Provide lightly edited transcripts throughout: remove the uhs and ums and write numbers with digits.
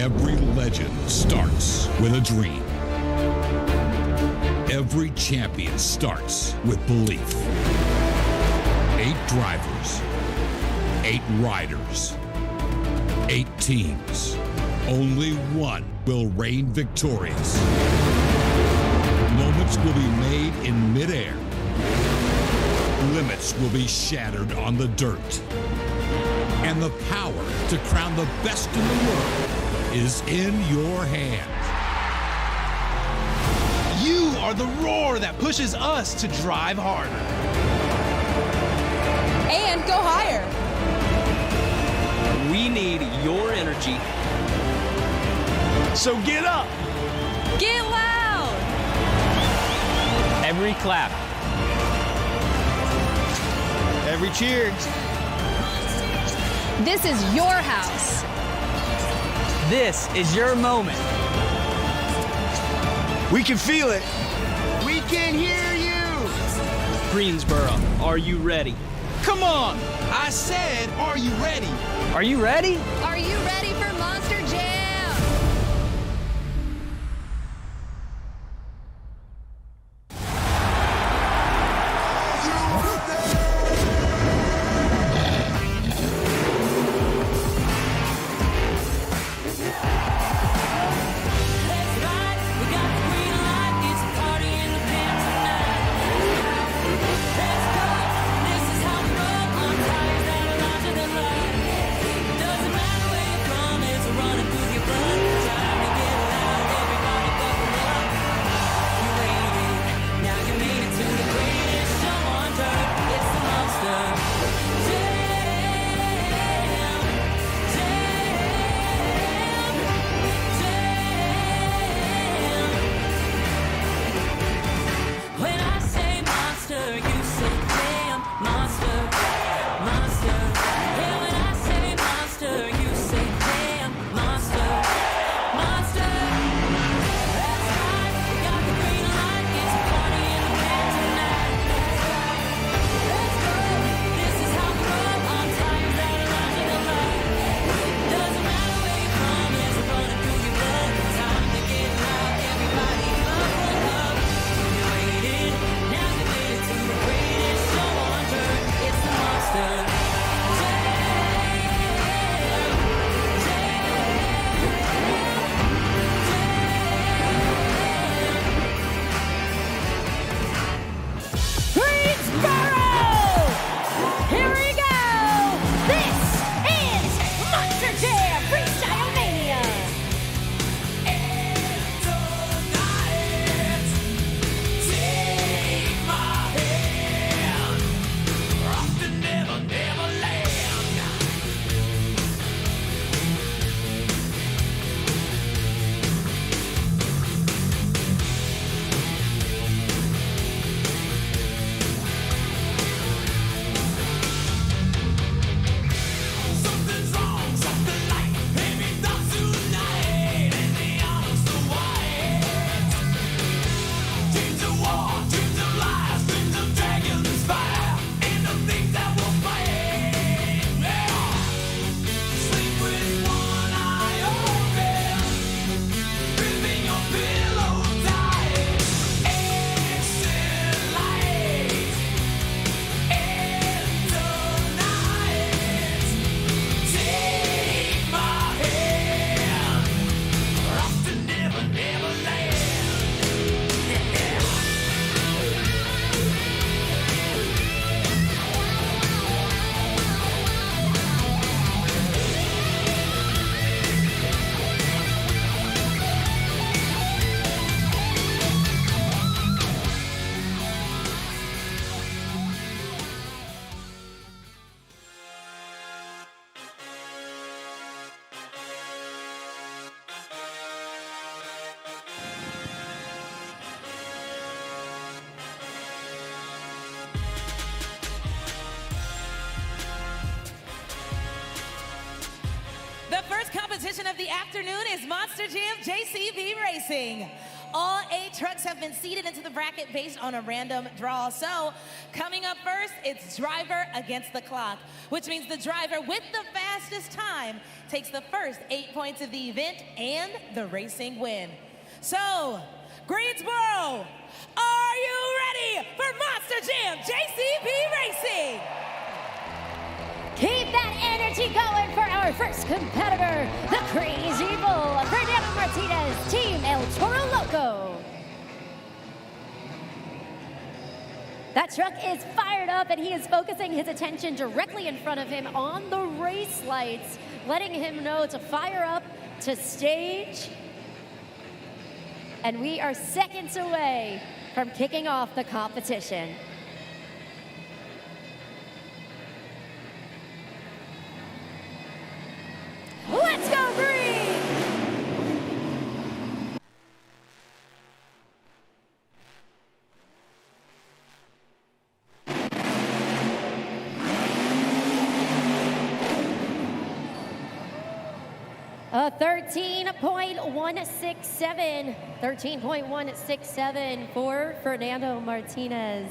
Every legend starts with a dream. Every champion starts with belief. 8 drivers, 8 riders, 8 teams. Only one will reign victorious. Moments will be made in midair. Limits will be shattered on the dirt. And the power to crown the best in the world is in your hands. You are the roar that pushes us to drive harder. And go higher. We need your energy. So get up. Get loud. Every clap. Every cheer. This is your house. This is your moment. We can feel it. We can hear you. Greensboro, are you ready? Come on. I said, are you ready? Are you ready? Are you ready for Monster Jam? The first competition of the afternoon is Monster Jam JCB Racing. All 8 trucks have been seeded into the bracket based on a random draw. So coming up first, it's driver against the clock, which means the driver with the fastest time takes the first 8 points of the event and the racing win. So, Greensboro, are you ready for Monster Jam JCB Racing? Keep that energy going for our first competitor, the Crazy Bull, Fernando Martinez, Team El Toro Loco. That truck is fired up and he is focusing his attention directly in front of him on the race lights, letting him know to fire up, to stage. And we are seconds away from kicking off the competition. Let's go, Green! A 13.167 for Fernando Martinez.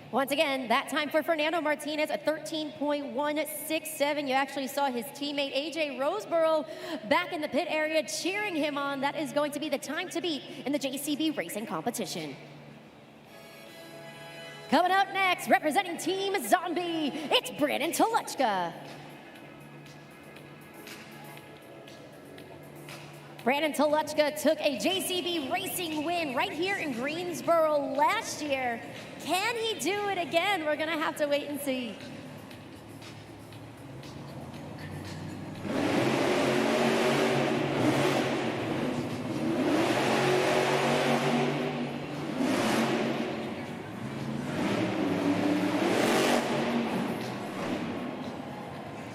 Once again, that time for Fernando Martinez, a 13.167. You actually saw his teammate AJ Roseborough back in the pit area cheering him on. That is going to be the time to beat in the JCB racing competition. Coming up next, representing Team Zombie, it's Brandon Toluchka. Brandon Toluchka took a JCB racing win right here in Greensboro last year. Can he do it again? We're gonna have to wait and see.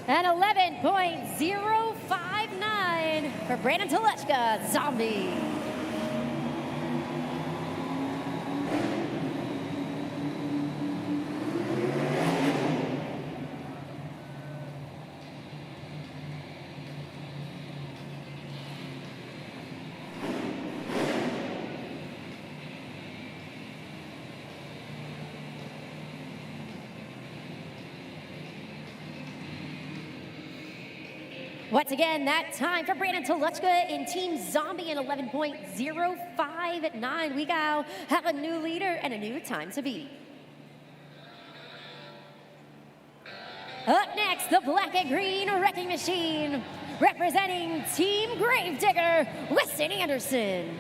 And 11.059 for Brandon Toluchka, Zombie. Once again, that time for Brandon Toluchka in Team Zombie in 11.059. We now have a new leader and a new time to beat. Up next, the black and green wrecking machine, representing Team Gravedigger, Weston Anderson.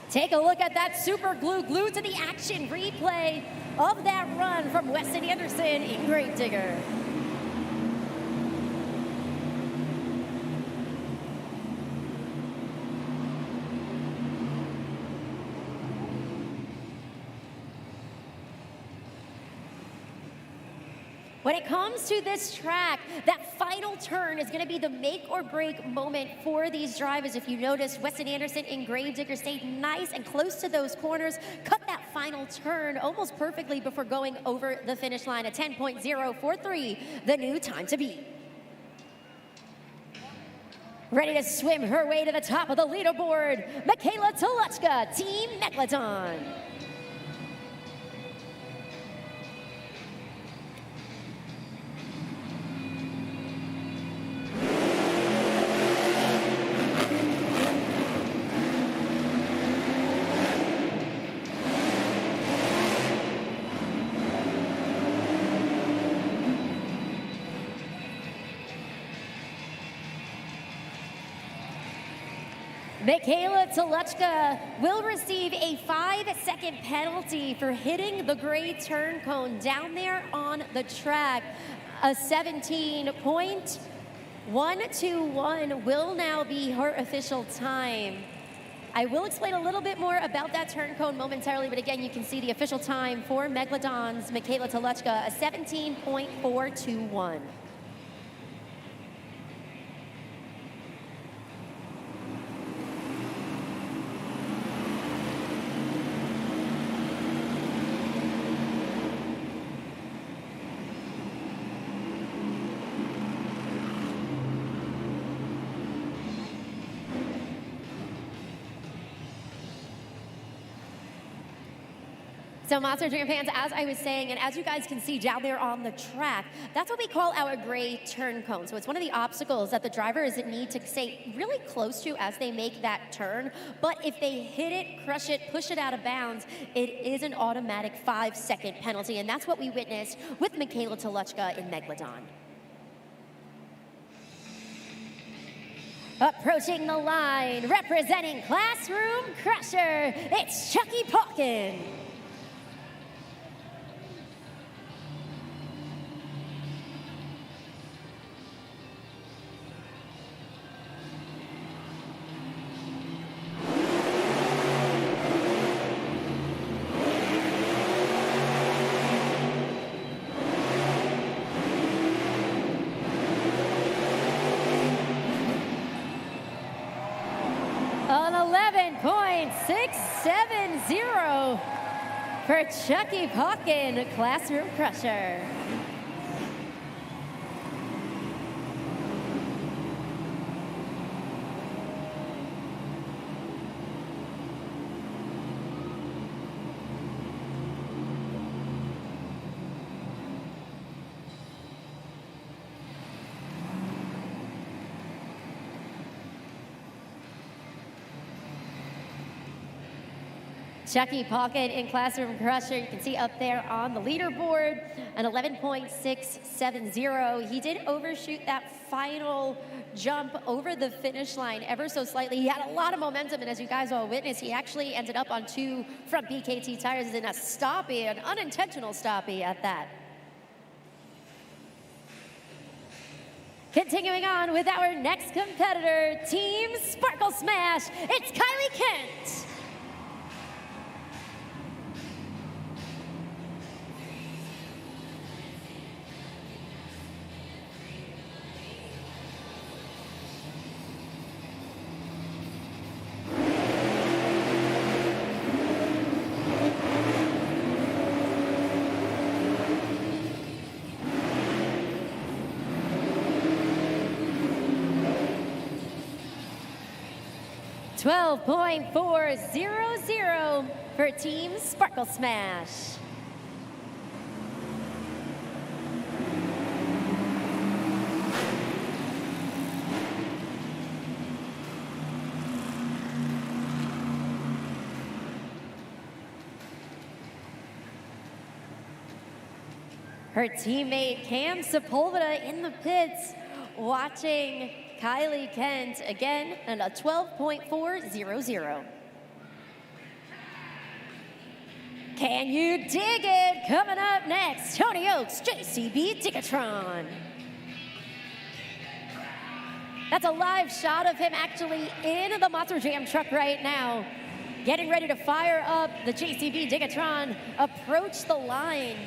Take a look at that super glue glued to the action replay of that run from Weston Anderson in Gravedigger. When it comes to this track, that final turn is going to be the make or break moment for these drivers. If you notice, Weston Anderson in Gravedigger stayed nice and close to those corners, cut that final turn almost perfectly before going over the finish line at 10.043, the new time to beat. Ready to swim her way to the top of the leaderboard, Michaela Toluchka, Team Megalodon. Michaela Toluchka will receive a 5-second penalty for hitting the gray turn cone down there on the track. A 17.121 will now be her official time. I will explain a little bit more about that turn cone momentarily, but again, you can see the official time for Megalodon's Michaela Toluchka, a 17.421. So Monster Jam fans, as I was saying, and as you guys can see down there on the track, that's what we call our gray turn cone. So it's one of the obstacles that the drivers need to stay really close to as they make that turn. But if they hit it, crush it, push it out of bounds, it is an automatic 5-second penalty. And that's what we witnessed with Michaela Toluchka in Megalodon. Approaching the line, representing Classroom Crusher, it's Chucky Palkin. An 11.670 for Chucky Palkin, Classroom Crusher. Chucky Palkin in Classroom Crusher, you can see up there on the leaderboard, an 11.670. He did overshoot that final jump over the finish line ever so slightly. He had a lot of momentum, and as you guys all witnessed, he actually ended up on 2 front BKT tires in a stoppie, an unintentional stoppie at that. Continuing on with our next competitor, Team Sparkle Smash, it's Kylie Kent. $12.400 for Team Sparkle Smash. Her teammate Cam Sepulveda in the pits watching Kylie Kent again, and a 12.400. Can you dig it? Coming up next, Tony Oaks, JCB Tigatron. That's a live shot of him actually in the Monster Jam truck right now, getting ready to fire up the JCB Tigatron, approach the line,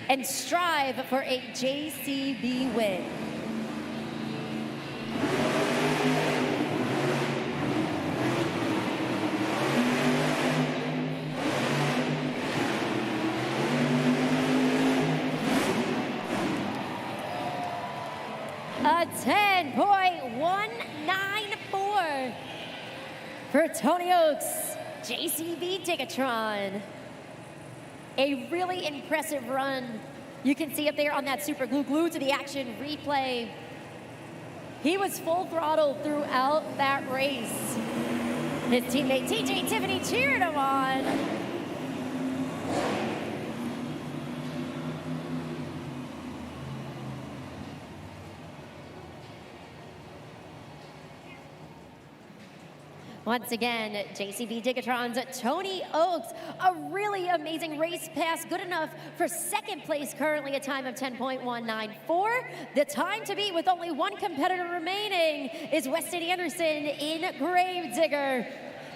and strive for a JCB win. A 10.194 for Tony Oaks, JCB Tigatron. A really impressive run. You can see up there on that super glue, glued to the action replay. He was full throttle throughout that race. His teammate TJ Tiffany cheered him on. Once again, JCB Digatron's Tony Oakes, a really amazing race pass, good enough for second place, currently a time of 10.194. The time to beat with only one competitor remaining is Weston Anderson in Gravedigger.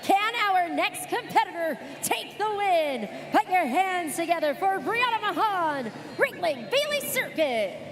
Can our next competitor take the win? Put your hands together for Brianna Mahan, Ringling Bailey Circuit.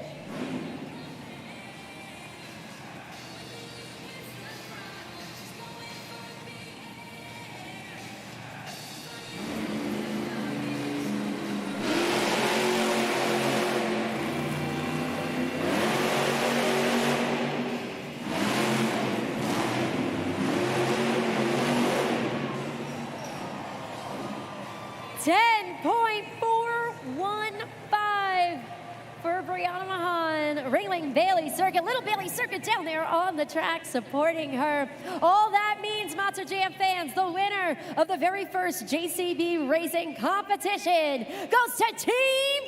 For Brianna Mahan, Ringling Bailey Circuit, little Bailey Circuit down there on the track supporting her. All that means, Monster Jam fans, the winner of the very first JCB racing competition goes to Team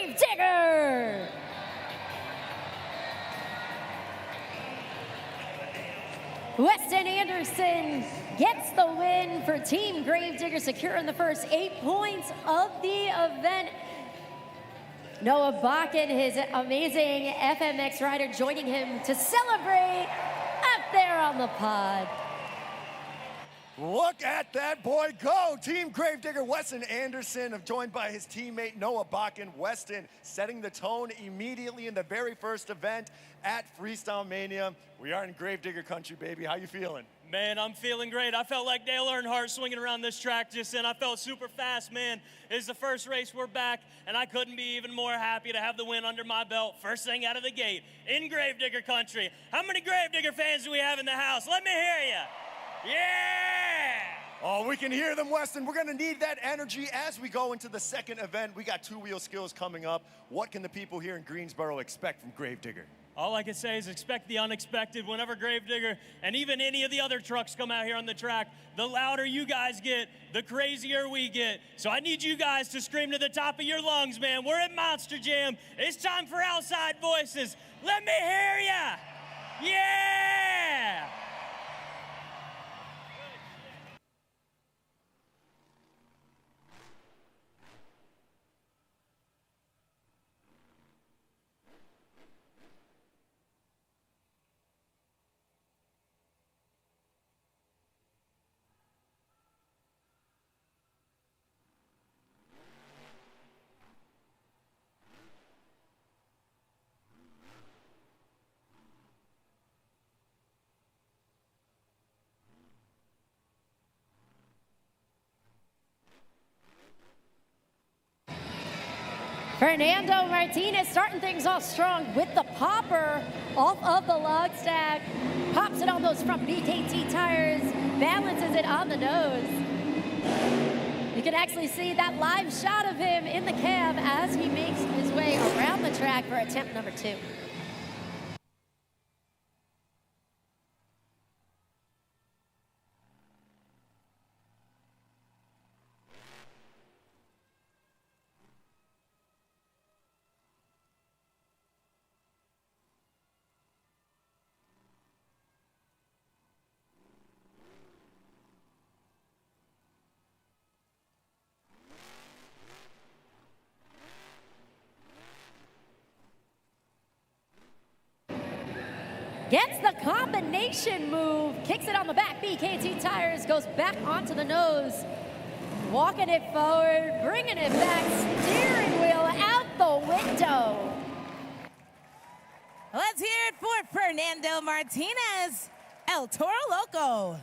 Gravedigger. Weston Anderson gets the win for Team Gravedigger, securing the first 8 points of the event. Noah Bakken, his amazing FMX rider, joining him to celebrate up there on the pod. Look at that boy go. Team Gravedigger, Weston Anderson, joined by his teammate Noah Bakken. Weston setting the tone immediately in the very first event at Freestyle Mania. We are in Gravedigger country, baby. How you feeling? Man, I'm feeling great. I felt like Dale Earnhardt swinging around this track just then. I felt super fast, man. It's the first race we're back, and I couldn't be even more happy to have the win under my belt. First thing out of the gate in Gravedigger country. How many Gravedigger fans do we have in the house? Let me hear you. Yeah! Oh, we can hear them, Weston. We're going to need that energy as we go into the second event. We got two-wheel skills coming up. What can the people here in Greensboro expect from Gravedigger? All I can say is expect the unexpected. Whenever Gravedigger and even any of the other trucks come out here on the track, the louder you guys get, the crazier we get. So I need you guys to scream to the top of your lungs, man. We're at Monster Jam. It's time for outside voices. Let me hear ya. Yeah! Fernando Martinez starting things off strong with the popper off of the log stack. Pops it on those front BKT tires, balances it on the nose. You can actually see that live shot of him in the cab as he makes his way around the track for attempt number 2. Gets the combination move, kicks it on the back BKT tires, goes back onto the nose, walking it forward, bringing it back, steering wheel out the window. Let's hear it for Fernando Martinez, El Toro Loco.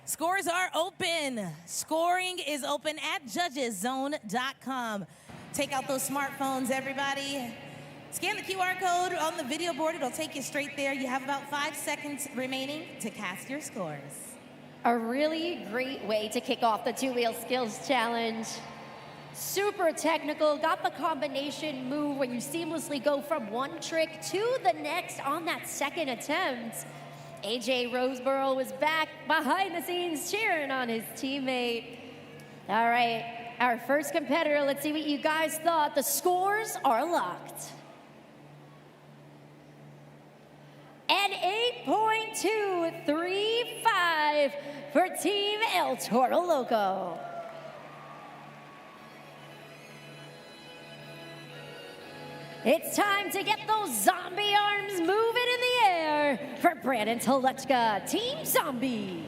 Scores are open. Scoring is open at judgeszone.com. Take out those smartphones, everybody. Scan the QR code on the video board. It'll take you straight there. You have about 5 seconds remaining to cast your scores. A really great way to kick off the two-wheel skills challenge. Super technical, got the combination move where you seamlessly go from one trick to the next on that second attempt. AJ Roseborough was back behind the scenes cheering on his teammate. All right, our first competitor, let's see what you guys thought. The scores are locked. An 8.235 drive for Team El Toro Loco. It's time to get those zombie arms moving in the air for Brandon Telechka, Team Zombie.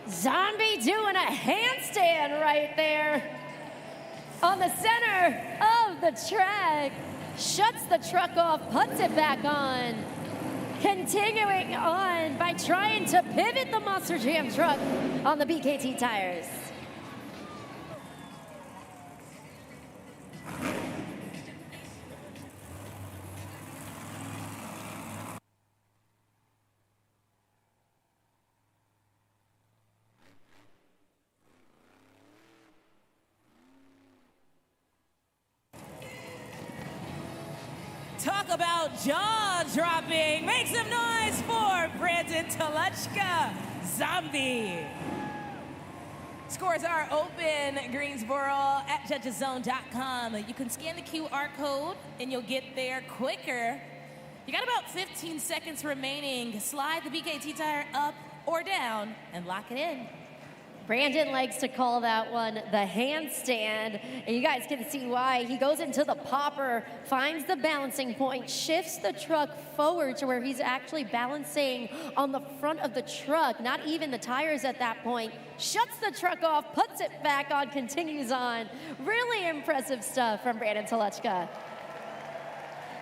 Zombie doing a handstand right there on the center of the track. Shuts the truck off, puts it back on. Continuing on by trying to pivot the Monster Jam truck on the BKT tires. Talk about jaw-dropping. Make some noise for Brandon Telechka, Zombie. Scores are open, Greensboro, at judgeszone.com. You can scan the QR code and you'll get there quicker. You got about 15 seconds remaining. Slide the BKT tire up or down and lock it in. Brandon likes to call that one the handstand, and you guys can see why. He goes into the popper, finds the balancing point, shifts the truck forward to where he's actually balancing on the front of the truck, not even the tires at that point, shuts the truck off, puts it back on, continues on. Really impressive stuff from Brandon Telechka.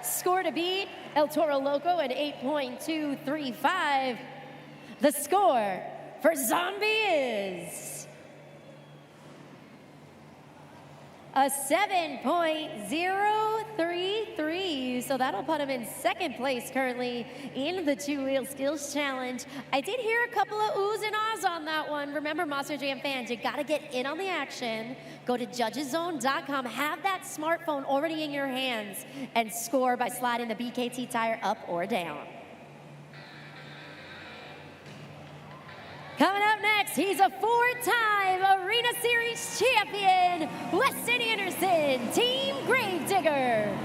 Score to beat, El Toro Loco at 8.235. The score for Zombie is a 7.033, so that'll put him in second place currently in the two-wheel skills challenge. I did hear a couple of oohs and ahs on that one. Remember, Monster Jam fans, you gotta get in on the action. Go to judgeszone.com, have that smartphone already in your hands, and score by sliding the BKT tire up or down. Coming up next, he's a four-time Arena Series champion, Weston Anderson, Team Gravedigger.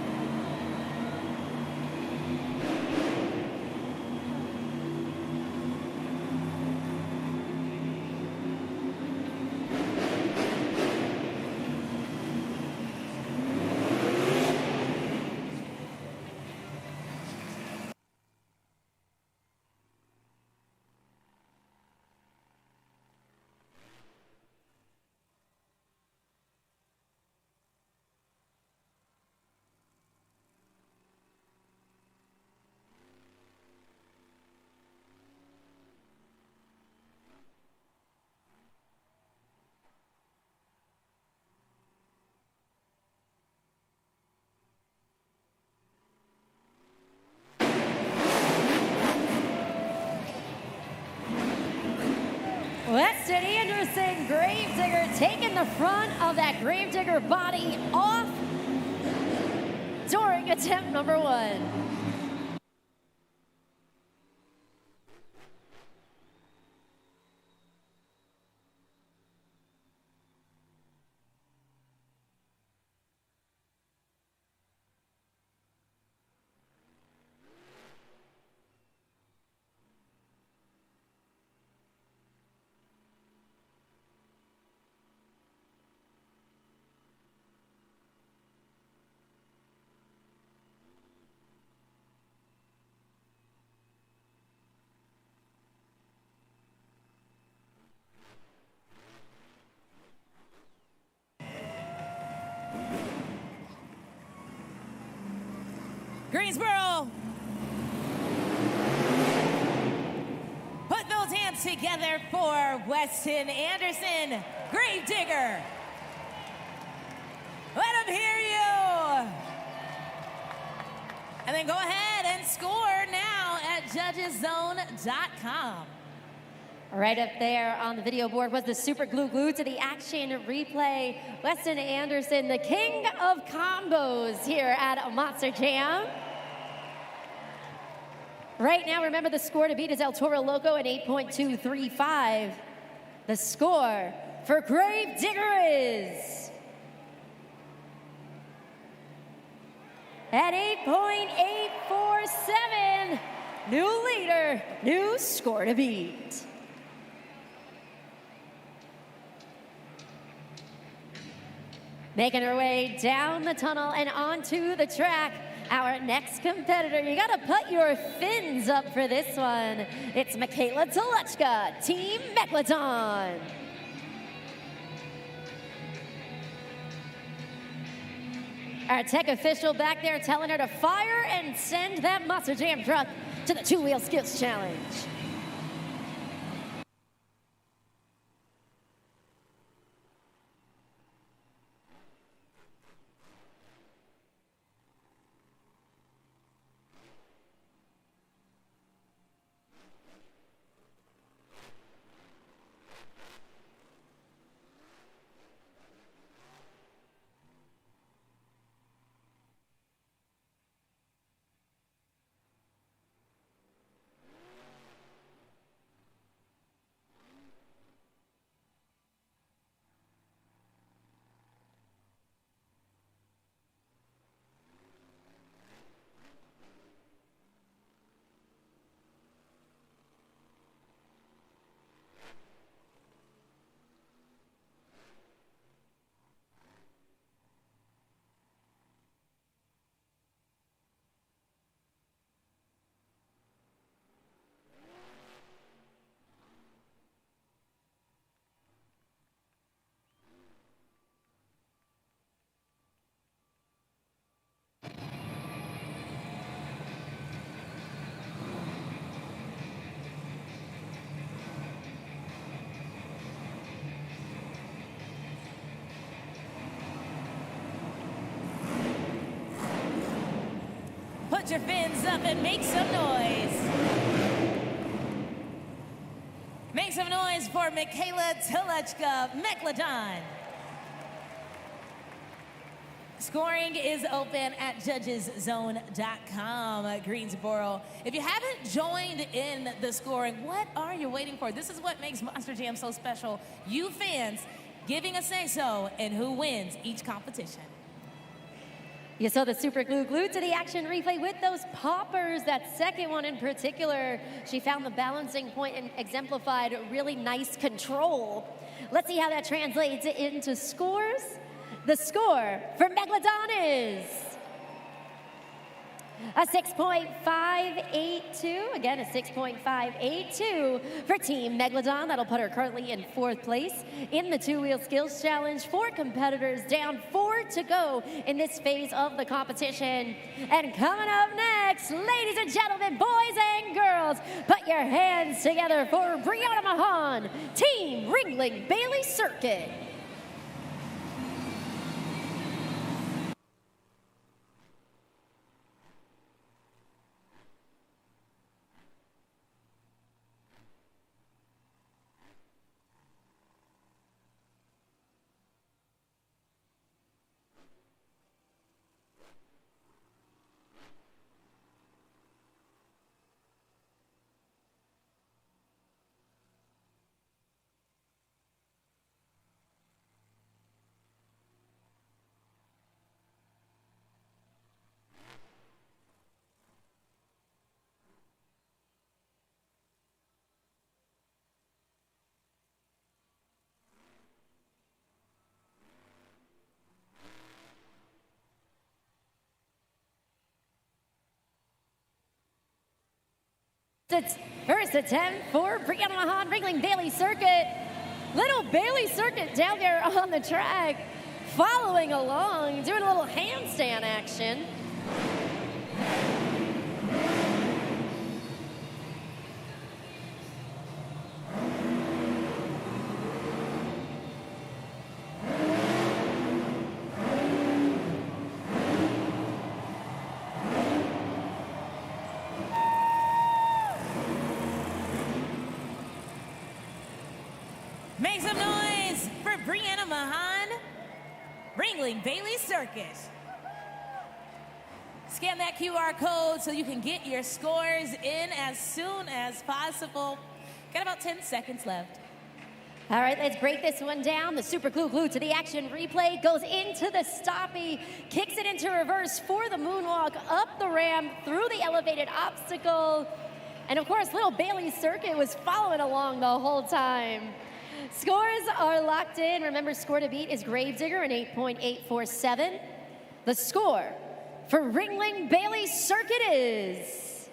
Weston Anderson, Gravedigger, taking the front of that Gravedigger body off during attempt number one. Greensboro. Put those hands together for Weston Anderson, Gravedigger. Let them hear you. And then go ahead and score now at judgeszone.com. Right up there on the video board was the super glue to the action replay. Weston Anderson, the king of combos here at Monster Jam. Right now, remember the score to beat is El Toro Loco at 8.235. The score for Gravedigger is at 8.847. New leader, new score to beat. Making her way down the tunnel and onto the track, our next competitor. You gotta put your fins up for this one. It's Michaela Telechka, Team Megalodon. Our tech official back there telling her to fire and send that Monster Jam truck to the two-wheel skills challenge. Put your fins up and make some noise. Make some noise for Michaela Telechka, Megalodon. Scoring is open at judgeszone.com, Greensboro. If you haven't joined in the scoring, what are you waiting for? This is what makes Monster Jam so special. You fans giving a say-so in who wins each competition. You saw the super glue to the action replay with those poppers. That second one in particular, she found the balancing point and exemplified really nice control. Let's see how that translates into scores. The score for Megalodon is a 6.582. Again, a 6.582 for Team Megalodon. That'll put her currently in 4th place in the two-wheel skills challenge. 4 competitors down, 4 to go in this phase of the competition. And coming up next, ladies and gentlemen, boys and girls, put your hands together for Brianna Mahan, Team Ringling Bailey Circuit. It's first attempt for Brianna Mahan, Ringling Bailey Circuit. Little Bailey Circuit down there on the track, following along, doing a little handstand action. Make some noise for Brianna Mahan, Ringling Bailey Circus. Scan that QR code so you can get your scores in as soon as possible. Got about 10 seconds left. All right, let's break this one down. The super glue to the action replay goes into the stoppie, kicks it into reverse for the moonwalk, up the ramp, through the elevated obstacle. And of course, little Bailey Circuit was following along the whole time. Scores are locked in. Remember, score to beat is Gravedigger an 8.847. The score for Ringling Bailey Circuit is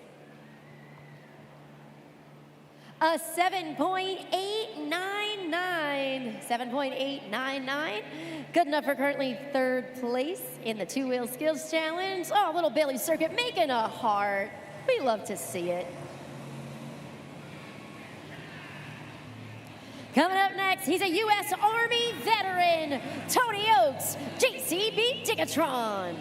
a 7.899. 7.899. Good enough for currently third place in the two-wheel skills challenge. Oh, little Bailey Circuit making a heart. We love to see it. Coming up next, he's a U.S. Army veteran, Tony Oaks, JCB Digatron.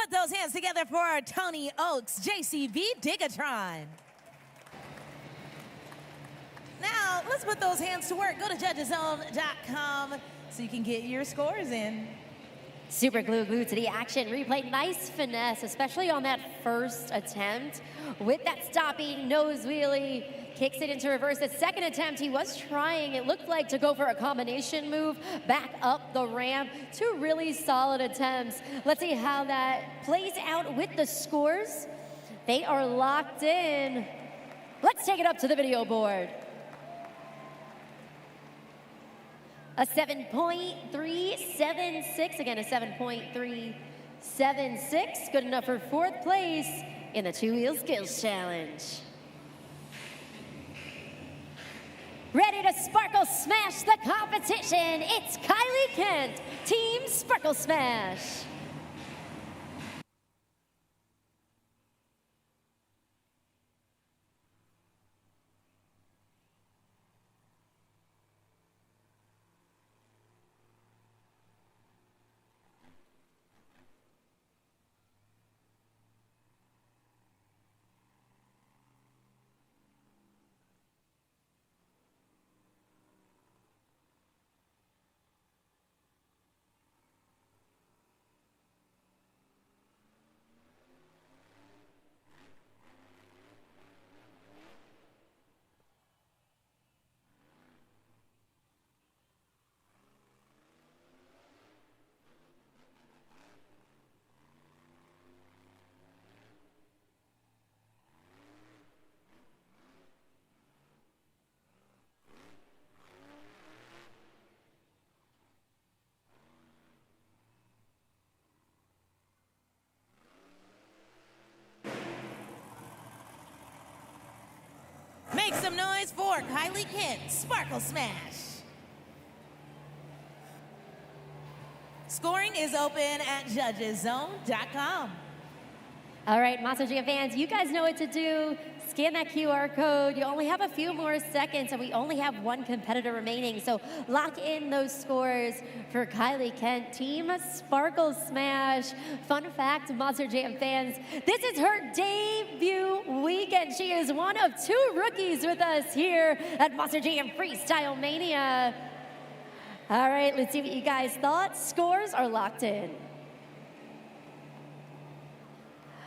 Put those hands together for our Tony Oaks, JCB Digatron. Now, let's put those hands to work. Go to judgeszone.com so you can get your scores in. Super glue to the action replay. Nice finesse, especially on that first attempt. With that stopping nose wheelie, kicks it into reverse. The second attempt, he was trying, it looked like, to go for a combination move back up the ramp. Two really solid attempts. Let's see how that plays out with the scores. They are locked in. Let's take it up to the video board. A 7.376, again, a 7.376. Good enough for fourth place in the two-wheel skills challenge. Ready to sparkle smash the competition, it's Kylie Kent, Team Sparkle Smash. Make some noise for Kylie Kent, Sparkle Smash. Scoring is open at judgeszone.com. All right, Monster Jam fans, you guys know what to do. Scan that QR code. You only have a few more seconds, and we only have one competitor remaining. So lock in those scores for Kylie Kent, Team Sparkle Smash. Fun fact, Monster Jam fans, this is her debut weekend. She is one of 2 rookies with us here at Monster Jam Freestyle Mania. All right, let's see what you guys thought. Scores are locked in.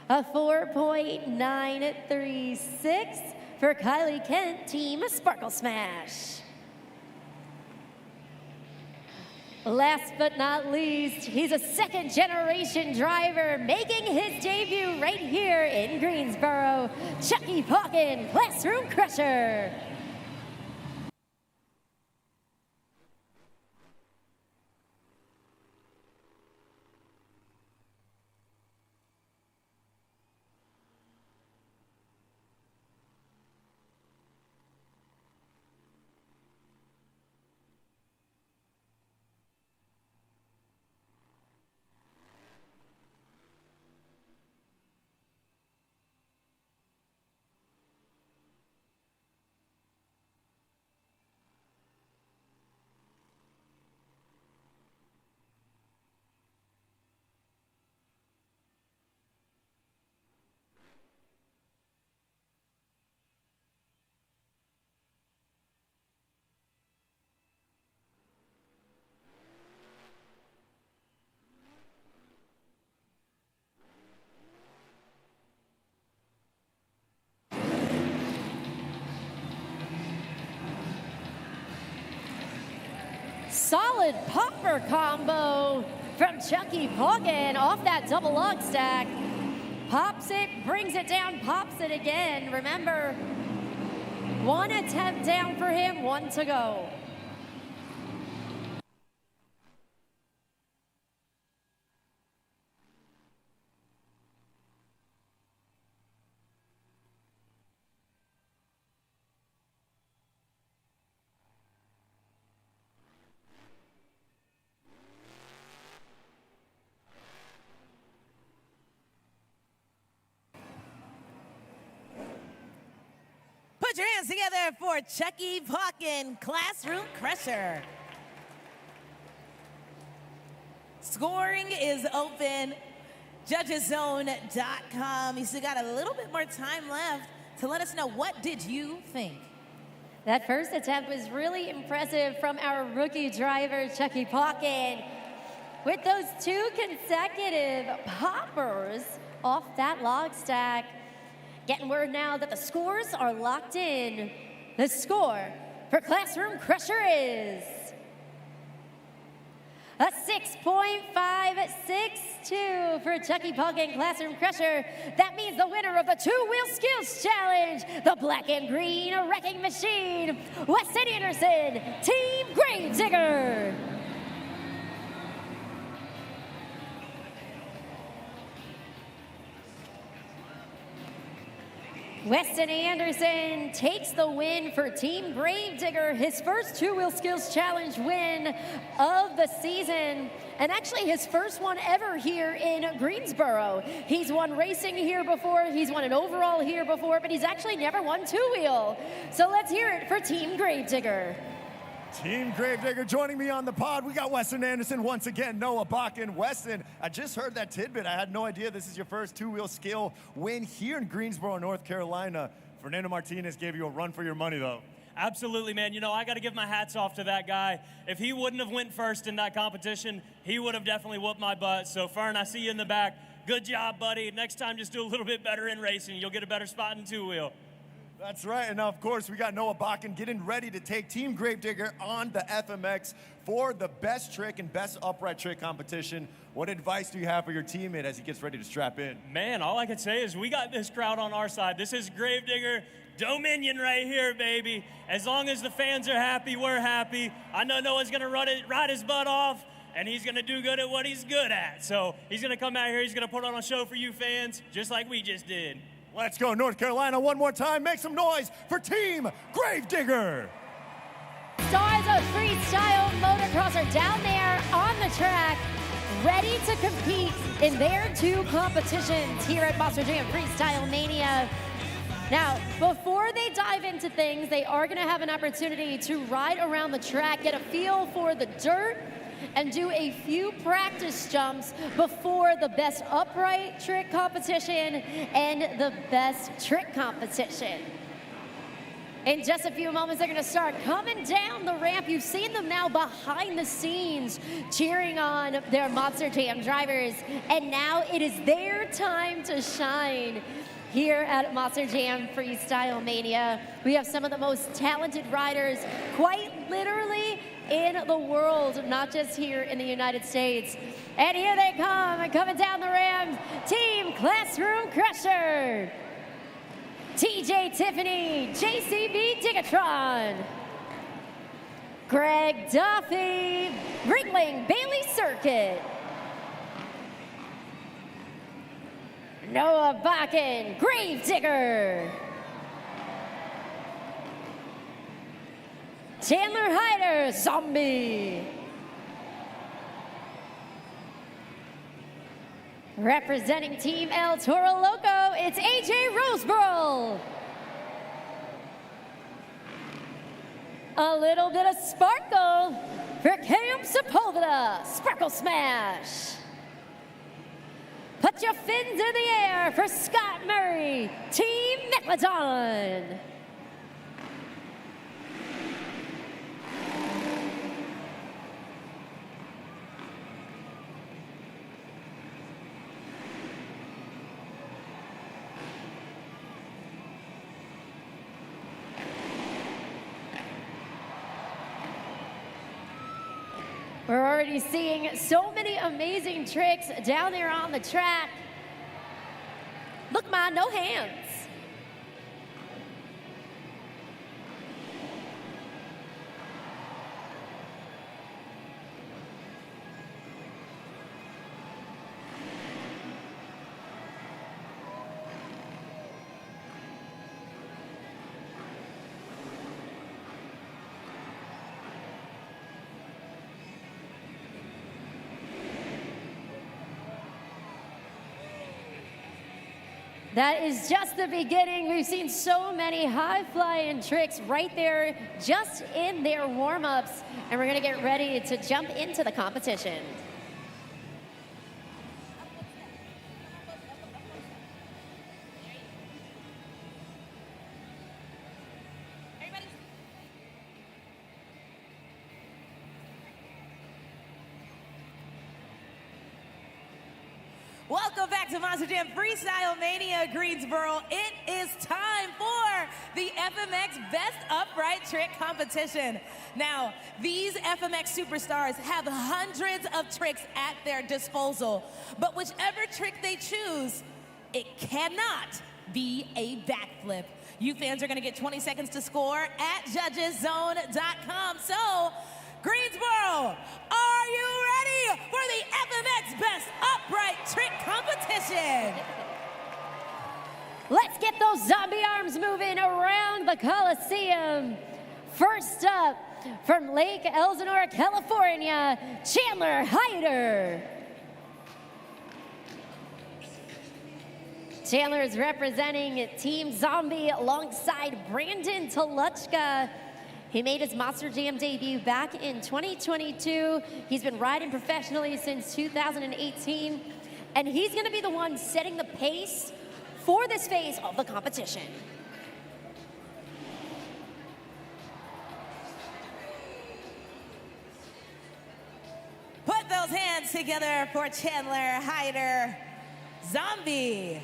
A 4.936 for Kylie Kent, Team Sparkle Smash. Last but not least, he's a second-generation driver making his debut right here in Greensboro, Chucky Pauken, Classroom Crusher. Solid popper combo from Chucky Pauken off that double log stack. Pops it, brings it down, pops it again. Remember, 1 attempt down for him, 1 to go. Put your hands together for Chucky Pauken, Classroom Crusher. Scoring is open, judgeszone.com. You still got a little bit more time left to let us know, what did you think? That first attempt was really impressive from our rookie driver, Chucky Pauken. With those 2 consecutive poppers off that log stack. Getting word now that the scores are locked in. The score for Classroom Crusher is a 6.562 for Chucky Pauken, Classroom Crusher. That means the winner of the 2-Wheel Skills Challenge, the Black and Green Wrecking Machine, Weston Anderson, Team Gravedigger. Weston Anderson takes the win for Team Gravedigger, his first 2-Wheel Skills Challenge win of the season, and actually his first one ever here in Greensboro. He's won racing here before, he's won an overall here before, but he's actually never won 2-wheel. So let's hear it for Team Gravedigger. Team Gravedigger joining me on the pod. We got Weston Anderson once again, Noah Bakken. Weston, I just heard that tidbit. I had no idea this is your first 2-wheel skill win here in Greensboro, North Carolina. Fernando Martinez gave you a run for your money, though. Absolutely, man. You know, I got to give my hats off to that guy. If he wouldn't have went first in that competition, he would have definitely whooped my butt. So, Fern, I see you in the back. Good job, buddy. Next time, just do a little bit better in racing. You'll get a better spot in 2-wheel. That's right, and now, of course, we got Noah Bakken getting ready to take Team Gravedigger on the FMX for the best trick and best upright trick competition. What advice do you have for your teammate as he gets ready to strap in? Man, all I can say is we got this crowd on our side. This is Gravedigger Dominion right here, baby. As long as the fans are happy, we're happy. I know Noah's gonna ride his butt off, and he's gonna do good at what he's good at. So he's gonna come out here, he's gonna put on a show for you fans, just like we just did. Let's go North Carolina one more time. Make some noise for Team Gravedigger. Stars of freestyle motocross are down there on the track, ready to compete in their two competitions here at Monster Jam Freestyle Mania. Now, before they dive into things, they are going to have an opportunity to ride around the track, get a feel for the dirt, and do a few practice jumps before the best upright trick competition and the best trick competition. In just a few moments, they're gonna start coming down the ramp. You've seen them now behind the scenes cheering on their Monster Jam drivers. And now it is their time to shine here at Monster Jam Freestyle Mania. We have some of the most talented riders, quite literally, in the world, not just here in the United States. And here they come, coming down the ramp, Team Classroom Crusher. TJ Tiffany, JCB Digatron. Greg Duffy, Ringling Bailey Circuit. Noah Bakken, Gravedigger. Chandler Hyder, Zombie. Representing Team El Toro Loco, it's AJ Roseborough. A little bit of sparkle for Cam Sepulveda, Sparkle Smash. Put your fins in the air for Scott Murray, Team Megalodon. We're already seeing so many amazing tricks down there on the track. Look, Ma, no hands. That is just the beginning. We've seen so many high-flying tricks right there just in their warm-ups, and we're gonna get ready to jump into the competition. Welcome back to Monster Jam Freestyle Mania, Greensboro. It is time for the FMX Best Upright Trick Competition. Now, these FMX superstars have hundreds of tricks at their disposal, but whichever trick they choose, it cannot be a backflip. You fans are gonna get 20 seconds to score at judgeszone.com. So, Greensboro, are you ready for the FMX Best Upright Trick Competition? Let's get those zombie arms moving around the Coliseum. First up, from Lake Elsinore, California, Chandler Hyder. Chandler is representing Team Zombie alongside Brandon Toluchka. He made his Monster Jam debut back in 2022. He's been riding professionally since 2018, and he's gonna be the one setting the pace for this phase of the competition. Put those hands together for Chandler Hyder, Zombie.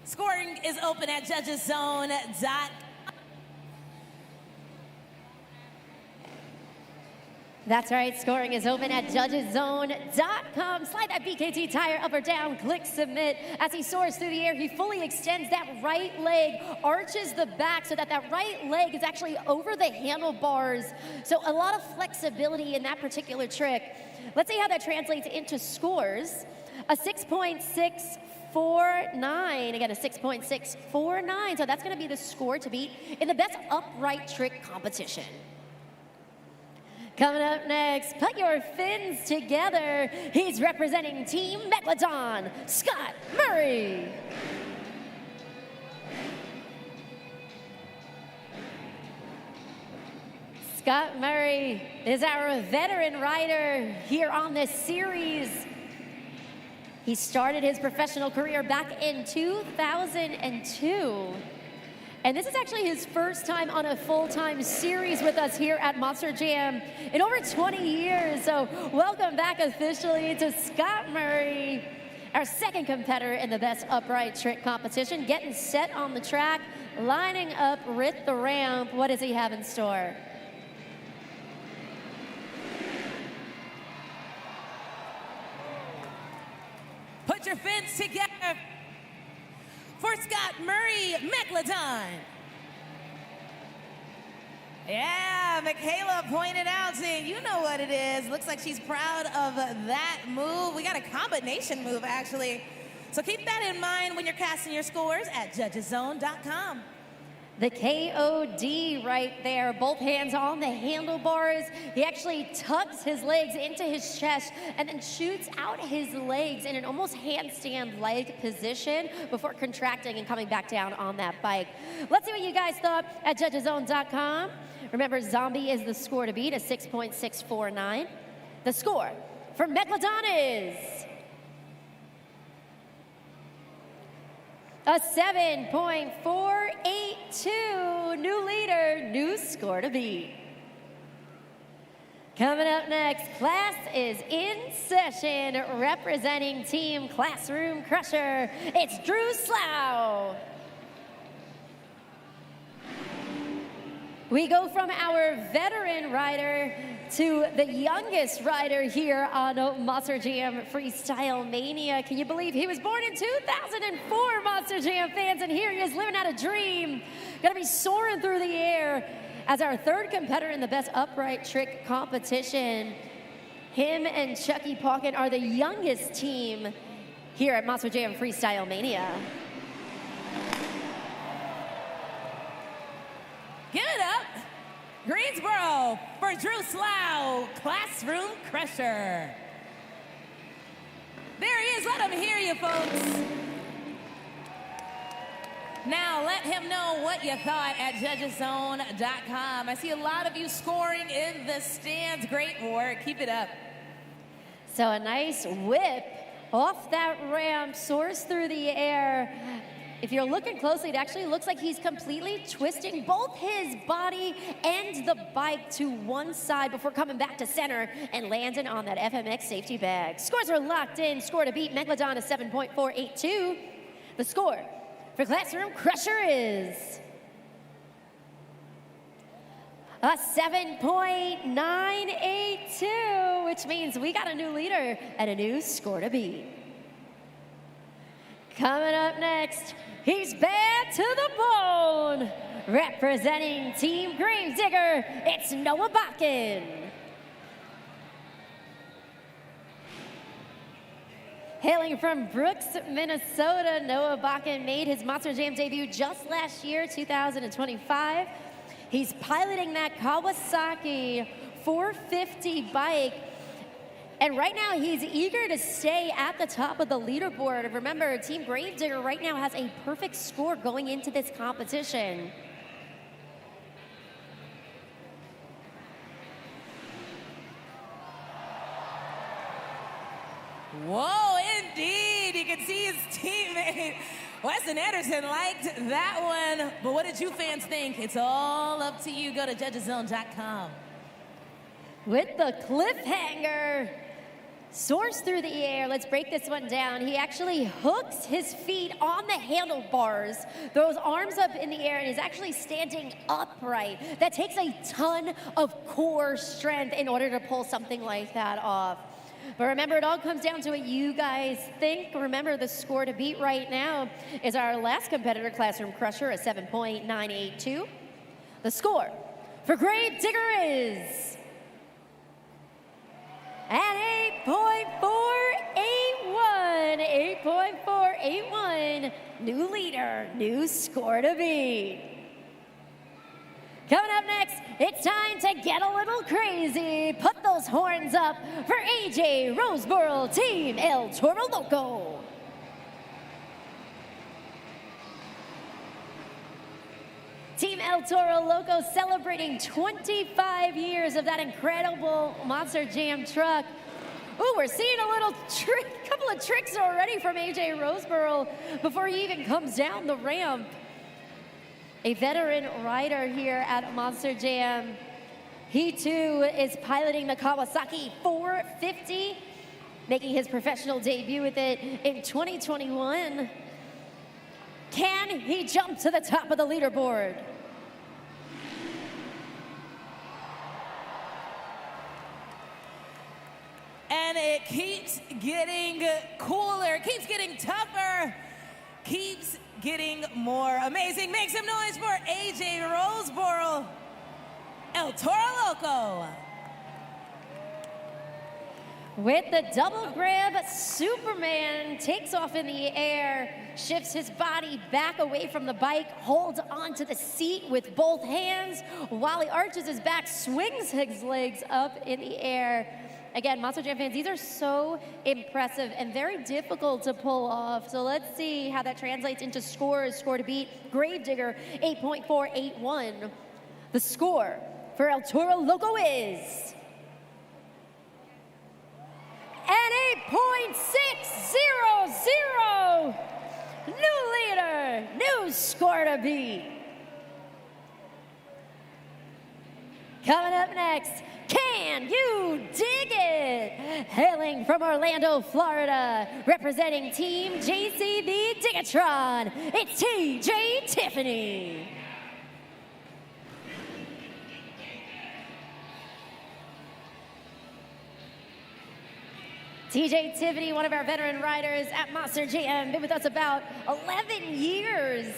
Scoring is open at judgeszone.com. That's right, scoring is open at judgeszone.com. Slide that BKT tire up or down, click submit. As he soars through the air, he fully extends that right leg, arches the back so that that right leg is actually over the handlebars. So a lot of flexibility in that particular trick. Let's see how that translates into scores. a 6.649. Again, a 6.649. So that's going to be the score to beat in the best upright trick competition. Coming up next, put your fins together. He's representing Team Megalodon, Scott Murray. Scott Murray is our veteran rider here on this series. He started his professional career back in 2002. And this is actually his first time on a full-time series with us here at Monster Jam in over 20 years. So welcome back officially to Scott Murray, our second competitor in the best upright trick competition, getting set on the track, lining up with the ramp. What does he have in store? Put your fins together for Scott Murray, Megalodon. Yeah, Michaela pointed out, saying, you know what it is. Looks like she's proud of that move. We got a combination move, actually. So keep that in mind when you're casting your scores at judgeszone.com. The KOD right there, both hands on the handlebars. He actually tucks his legs into his chest and then shoots out his legs in an almost handstand-like position before contracting and coming back down on that bike. Let's see what you guys thought at judgeszone.com. Remember, Zombie is the score to beat, a 6.649. The score for Megalodon is a 7.482. New leader, new score to beat. Coming up next, class is in session. Representing Team Classroom Crusher, it's Drew Slough. We go from our veteran rider to the youngest rider here on Monster Jam Freestyle Mania. Can you believe he was born in 2004, Monster Jam fans, and here he is living out a dream. Gonna be soaring through the air as our third competitor in the best upright trick competition. Him and Chucky Pocket are the youngest team here at Monster Jam Freestyle Mania. Give it up, Greensboro, for Drew Slough, Classroom Crusher. There he is, let him hear you, folks. Now, let him know what you thought at judgeszone.com. I see a lot of you scoring in the stands. Great work, keep it up. So a nice whip off that ramp, soars through the air. If you're looking closely, it actually looks like he's completely twisting both his body and the bike to one side before coming back to center and landing on that FMX safety bag. Scores are locked in. Score to beat Megalodon is 7.482. The score for Classroom Crusher is a 7.982, which means we got a new leader and a new score to beat. Coming up next, he's bad to the bone. Representing Team Gravedigger, it's Noah Bakken. Hailing from Brooks, Minnesota, Noah Bakken made his Monster Jam debut just last year, 2025. He's piloting that Kawasaki 450 bike. And right now, he's eager to stay at the top of the leaderboard. Remember, Team Gravedigger right now has a perfect score going into this competition. Whoa, indeed. You can see his teammate, Weston Anderson, liked that one. But what did you fans think? It's all up to you. Go to judgeszone.com. With the cliffhanger, soars through the air. Let's break this one down. He actually hooks his feet on the handlebars, throws arms up in the air, and is actually standing upright. That takes a ton of core strength in order to pull something like that off. But remember, it all comes down to what you guys think. Remember, the score to beat right now is our last competitor, Classroom Crusher, a 7.982. The score for Gravedigger is an 8.481. an 8.481. New leader, new score to beat. Coming up next, it's time to get a little crazy. Put those horns up for AJ Roseboro Team El Toro Loco. Team El Toro Loco celebrating 25 years of that incredible Monster Jam truck. Ooh, we're seeing a little couple of tricks already from AJ Roseboro before he even comes down the ramp. A veteran rider here at Monster Jam. He too is piloting the Kawasaki 450, making his professional debut with it in 2021. Can he jump to the top of the leaderboard? And it keeps getting cooler, keeps getting tougher, keeps getting more amazing. Make some noise for AJ Roseboro, El Toro Loco. With the double grab, Superman takes off in the air, shifts his body back away from the bike, holds onto the seat with both hands, while he arches his back, swings his legs up in the air. Again, Monster Jam fans, these are so impressive and very difficult to pull off. So let's see how that translates into scores. Score to beat, Gravedigger, 8.481. The score for El Toro Loco is an 8.600. New leader, new score to beat. Coming up next, can you dig it? Hailing from Orlando, Florida, representing Team JCB Digatron, it's TJ Tiffany. TJ Tiffany, one of our veteran riders at Monster Jam, been with us about 11 years.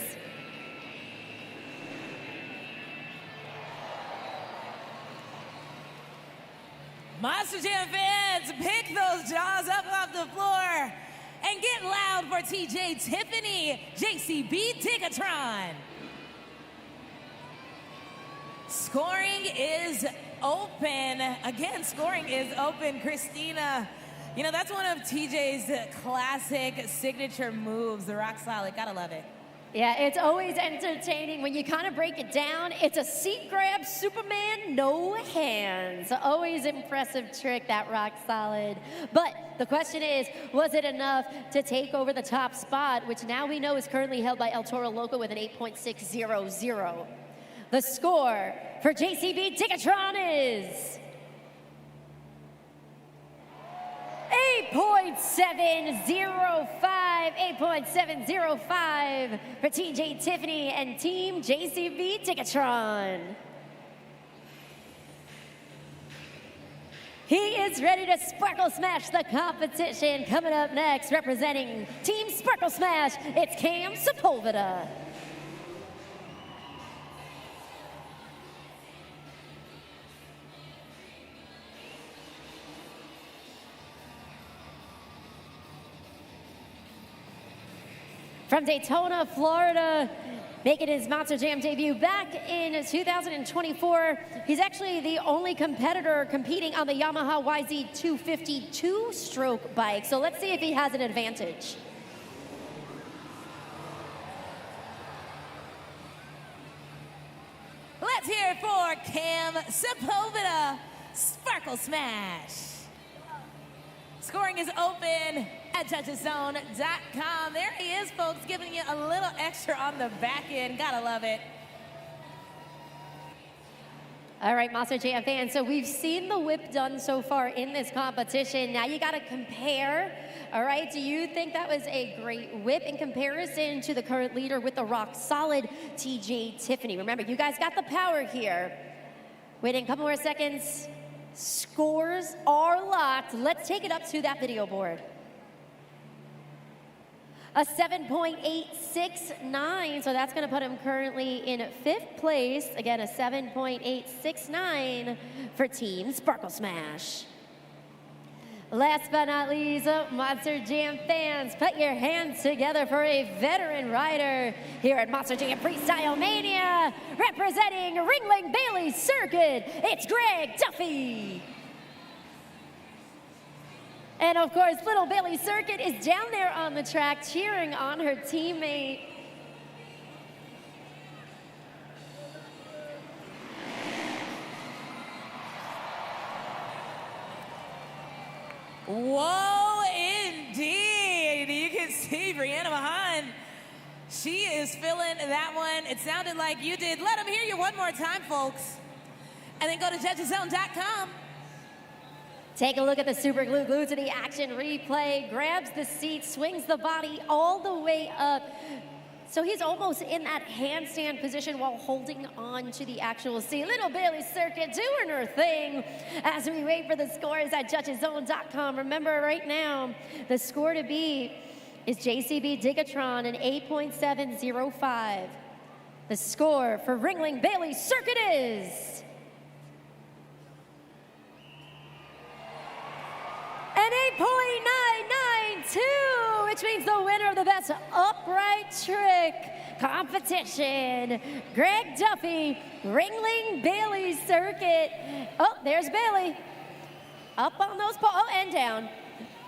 Monster Jam fans, pick those jaws up off the floor and get loud for TJ Tiffany, JCB Digatron. Scoring is open. Again, scoring is open. Christina, you know, that's one of TJ's classic signature moves, the rock solid. Gotta love it. Yeah, it's always entertaining when you kind of break it down. It's a seat grab, Superman, no hands. Always impressive trick, that rock solid. But the question is, was it enough to take over the top spot, which now we know is currently held by El Toro Loco with an 8.600. The score for JCB Digatron is 8.705 for TJ Tiffany and Team JCB Digatron. He is ready to Sparkle Smash the competition. Coming up next, representing Team Sparkle Smash, it's Cam Sepulveda. From Daytona, Florida, making his Monster Jam debut back in 2024. He's actually the only competitor competing on the Yamaha YZ250 two-stroke bike. So let's see if he has an advantage. Let's hear it for Cam Sepulveda, Sparkle Smash. Scoring is open at judgeszone.com. There he is, folks, giving you a little extra on the back end. Gotta love it. All right, Monster Jam fans, so we've seen the whip done so far in this competition. Now you gotta compare. All right, do you think that was a great whip in comparison to the current leader with the rock solid TJ Tiffany? Remember, you guys got the power here. Waiting a couple more seconds. Scores are locked. Let's take it up to that video board. A 7.869, so that's going to put him currently in 5th place. Again, a 7.869 for Team Sparkle Smash. Last but not least, Monster Jam fans, put your hands together for a veteran rider here at Monster Jam Freestyle Mania, representing Ringling Bailey Circuit, it's Greg Duffy. And of course, little Bailey Circuit is down there on the track cheering on her teammate. Whoa, indeed. You can see Brianna Mahan. She is feeling that one. It sounded like you did. Let them hear you one more time, folks. And then go to judgeszone.com. Take a look at the super glue glued to the action replay, grabs the seat, swings the body all the way up. So he's almost in that handstand position while holding on to the actual seat. Little Bailey Circuit doing her thing as we wait for the scores at judgeszone.com. Remember right now, the score to beat is JCB Digatron, an 8.705. The score for Ringling Bailey Circuit is an 8.992, which means the winner of the best upright trick competition, Greg Duffy, Ringling Bailey Circuit. Oh, there's Bailey. Up on those poles, oh, and down.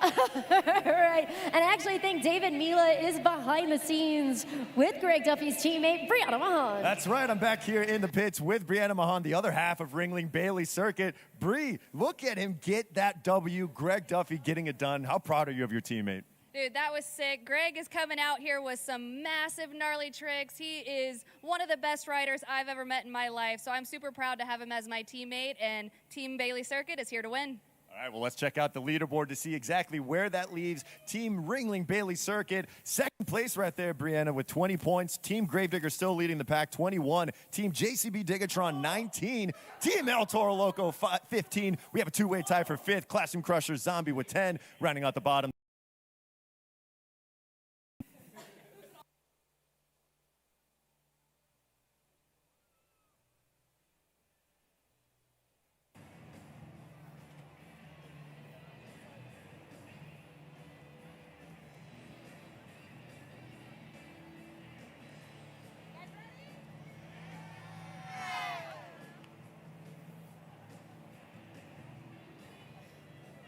Right, and I actually think David Mila is behind the scenes with Greg Duffy's teammate, Brianna Mahan. That's right, I'm back here in the pits with Brianna Mahan, the other half of Ringling Bailey Circuit. Bree, look at him get that W. Greg Duffy getting it done. How proud are you of your teammate? Dude, that was sick. Greg is coming out here with some massive, gnarly tricks. He is one of the best riders I've ever met in my life, so I'm super proud to have him as my teammate, and Team Bailey Circuit is here to win. All right, well, let's check out the leaderboard to see exactly where that leaves Team Ringling Bailey Circuit. Second place right there, Brianna, with 20 points. Team Gravedigger still leading the pack, 21. Team JCB Digatron, 19. Team El Toro Loco, 15. We have a two-way tie for fifth. Classroom Crusher Zombie with 10. Rounding out the bottom.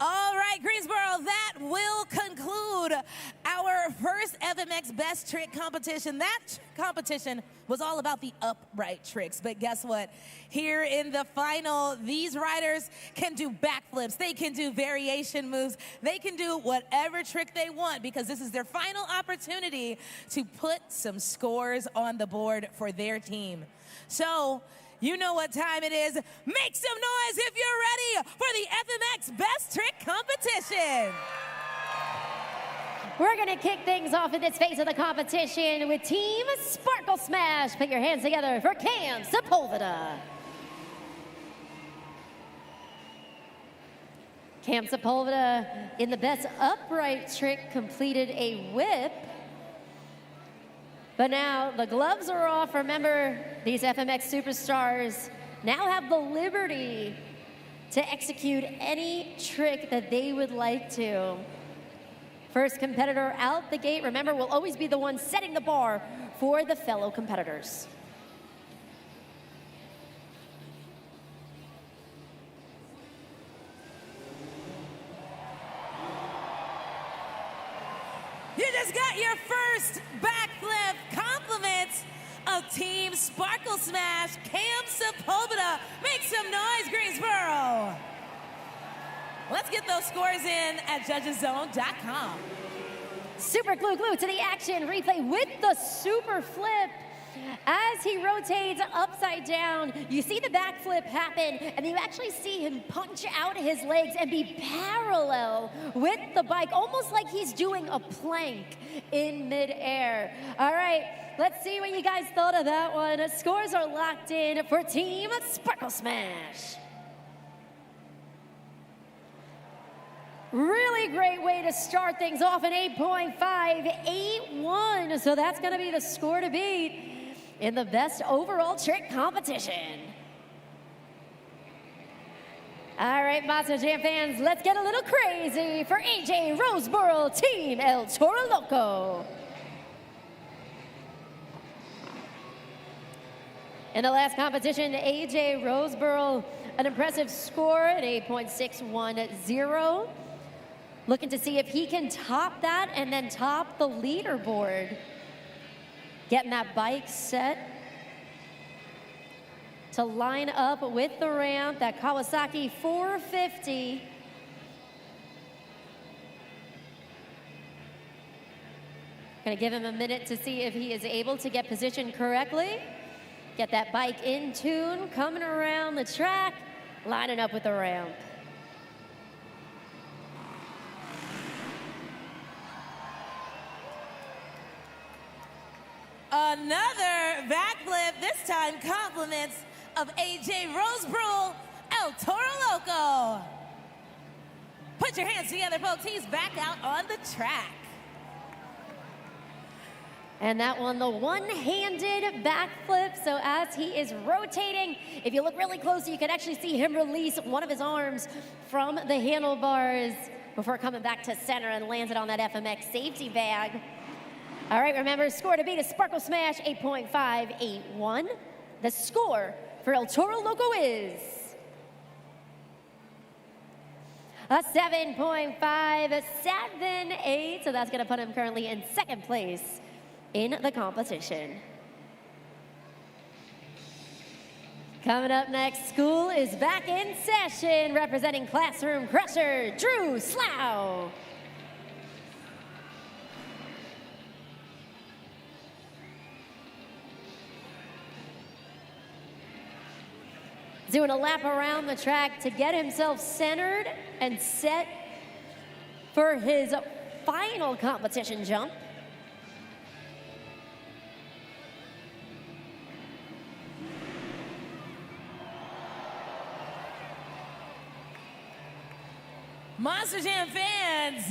All right, Greensboro, that will conclude our first FMX Best Trick competition. That competition was all about the upright tricks, but guess what? Here in the final, these riders can do backflips, they can do variation moves, they can do whatever trick they want because this is their final opportunity to put some scores on the board for their team. So, you know what time it is. Make some noise if you're ready for the FMX Best Trick competition. We're gonna kick things off in this phase of the competition with Team Sparkle Smash. Put your hands together for Cam Sepulveda. Cam Sepulveda, in the best upright trick, completed a whip. But now the gloves are off. Remember, these FMX superstars now have the liberty to execute any trick that they would like to. First competitor out the gate, remember, will always be the one setting the bar for the fellow competitors. You just got your first backflip compliments of Team Sparkle Smash, Cam Sepulveda. Make some noise, Greensboro. Let's get those scores in at judgeszone.com. Super glue to the action replay with the super flip. As he rotates upside down, you see the backflip happen, and you actually see him punch out his legs and be parallel with the bike, almost like he's doing a plank in midair. All right, let's see what you guys thought of that one. Scores are locked in for Team Sparkle Smash. Really great way to start things off, an 8.581. So that's going to be the score to beat in the best overall trick competition. All right, Monster Jam fans, let's get a little crazy for AJ Roseboro, Team El Toro Loco. In the last competition, AJ Roseboro, an impressive score at 8.610. Looking to see if he can top that and then top the leaderboard. Getting that bike set to line up with the ramp, that Kawasaki 450. Gonna give him a minute to see if he is able to get positioned correctly. Get that bike in tune, coming around the track, lining up with the ramp. Another backflip, this time compliments of AJ Roseboro, El Toro Loco. Put your hands together, folks. He's back out on the track. And that one, the one-handed backflip. So as he is rotating, if you look really close, you can actually see him release one of his arms from the handlebars before coming back to center and lands it on that FMX safety bag. All right, remember, score to beat a Sparkle Smash, 8.581. The score for El Toro Loco is a 7.578. So that's gonna put him currently in second place in the competition. Coming up next, school is back in session, representing Classroom Crusher, Drew Slough. Doing a lap around the track to get himself centered and set for his final competition jump. Monster Jam fans,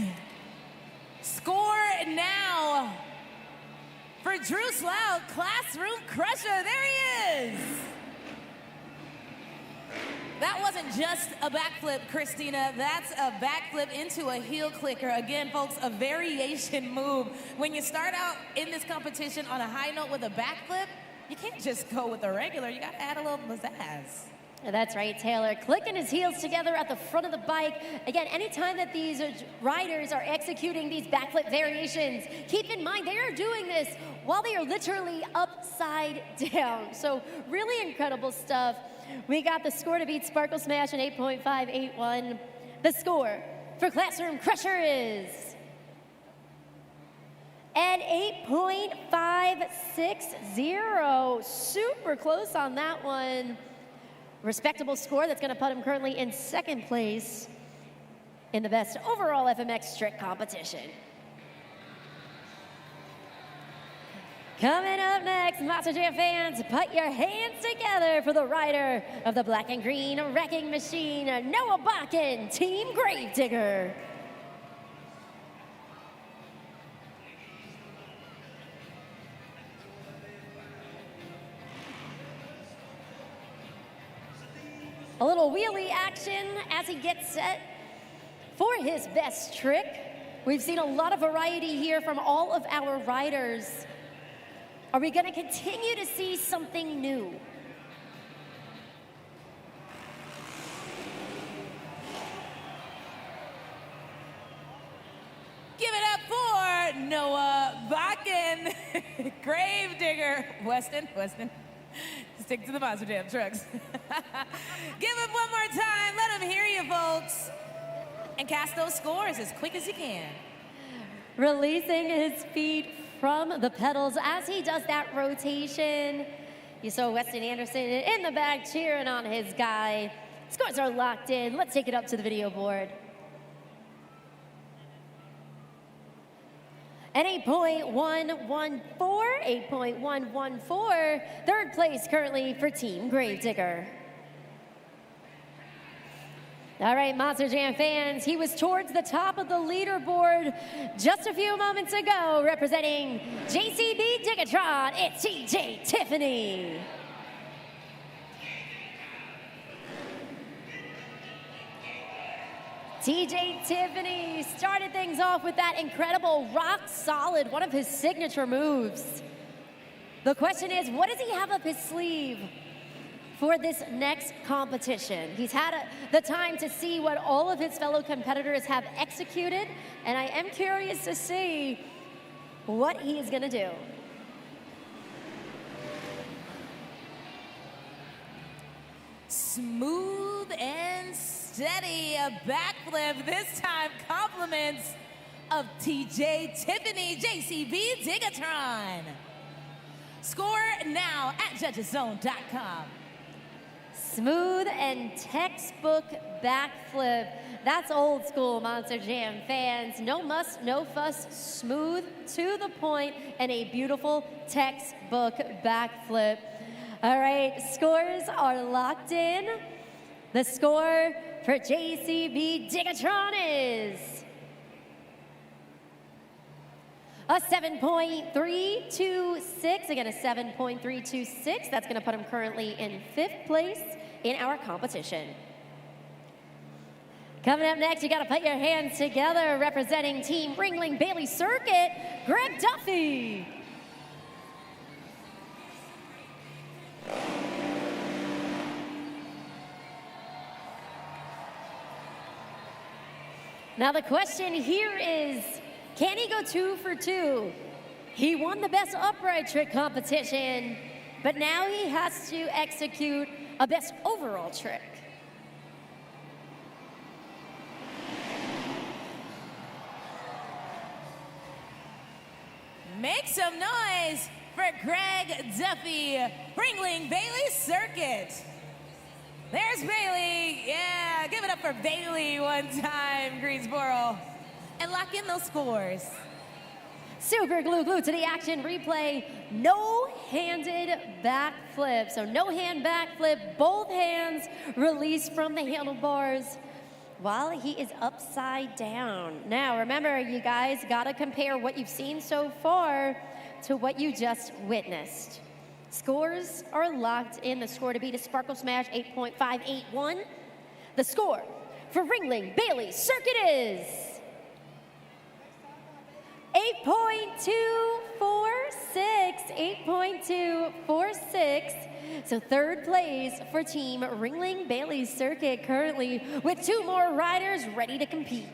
score now for Drew Slough, Classroom Crusher. There he is. That wasn't just a backflip, Christina. That's a backflip into a heel clicker. Again, folks, a variation move. When you start out in this competition on a high note with a backflip, you can't just go with the regular. You gotta add a little pizzazz. That's right, Taylor. Clicking his heels together at the front of the bike. Again, anytime that these riders are executing these backflip variations, keep in mind they are doing this while they are literally upside down. So really incredible stuff. We got the score to beat Sparkle Smash at 8.581. The score for Classroom Crusher is at 8.560. Super close on that one. Respectable score that's going to put him currently in second place in the best overall FMX strict competition. Coming up next, Monster Jam fans, put your hands together for the rider of the black and green wrecking machine, Noah Bakken, Team Gravedigger. A little wheelie action as he gets set for his best trick. We've seen a lot of variety here from all of our riders. Are we going to continue to see something new? Give it up for Noah Bakken, Gravedigger. Weston. Stick to the Monster Jam trucks. Give him one more time. Let him hear you, folks. And cast those scores as quick as you can. Releasing his feet from the pedals as he does that rotation. You saw Weston Anderson in the back cheering on his guy. Scores are locked in. Let's take it up to the video board. An 8.114, third place currently for Team Gravedigger. All right, Monster Jam fans, he was towards the top of the leaderboard just a few moments ago, representing JCB Digatron, it's TJ Tiffany. TJ Tiffany started things off with that incredible rock solid, one of his signature moves. The question is, what does he have up his sleeve for this next competition? He's had the time to see what all of his fellow competitors have executed, and I am curious to see what he is gonna do. Smooth and steady, a backflip, this time compliments of TJ Tiffany, JCB Digatron. Score now at judgeszone.com. Smooth and textbook backflip. That's old school Monster Jam fans. No muss, no fuss, smooth, to the point, and a beautiful textbook backflip. All right, scores are locked in. The score for JCB Digatron is a 7.326. Again, a 7.326. That's going to put him currently in 5th place in our competition. Coming up next, you got to put your hands together, representing Team Ringling Bailey Circuit, Greg Duffy. Now the question here is, can he go 2 for 2? He won the best upright trick competition, but now he has to execute a best overall trick. Make some noise for Greg Duffy, Ringling Bailey Circuit. There's Bailey. Yeah, give it up for Bailey one time, Greensboro. And lock in those scores. Super glue to the action replay. No-handed backflip. So no-hand backflip, both hands released from the handlebars while he is upside down. Now, remember, you guys gotta compare what you've seen so far to what you just witnessed. Scores are locked in. The score to beat is Sparkle Smash 8.581. The score for Ringling Bailey Circuit is 8.246. 8.246. So 3rd place for Team Ringling Bailey Circuit, currently with 2 more riders ready to compete.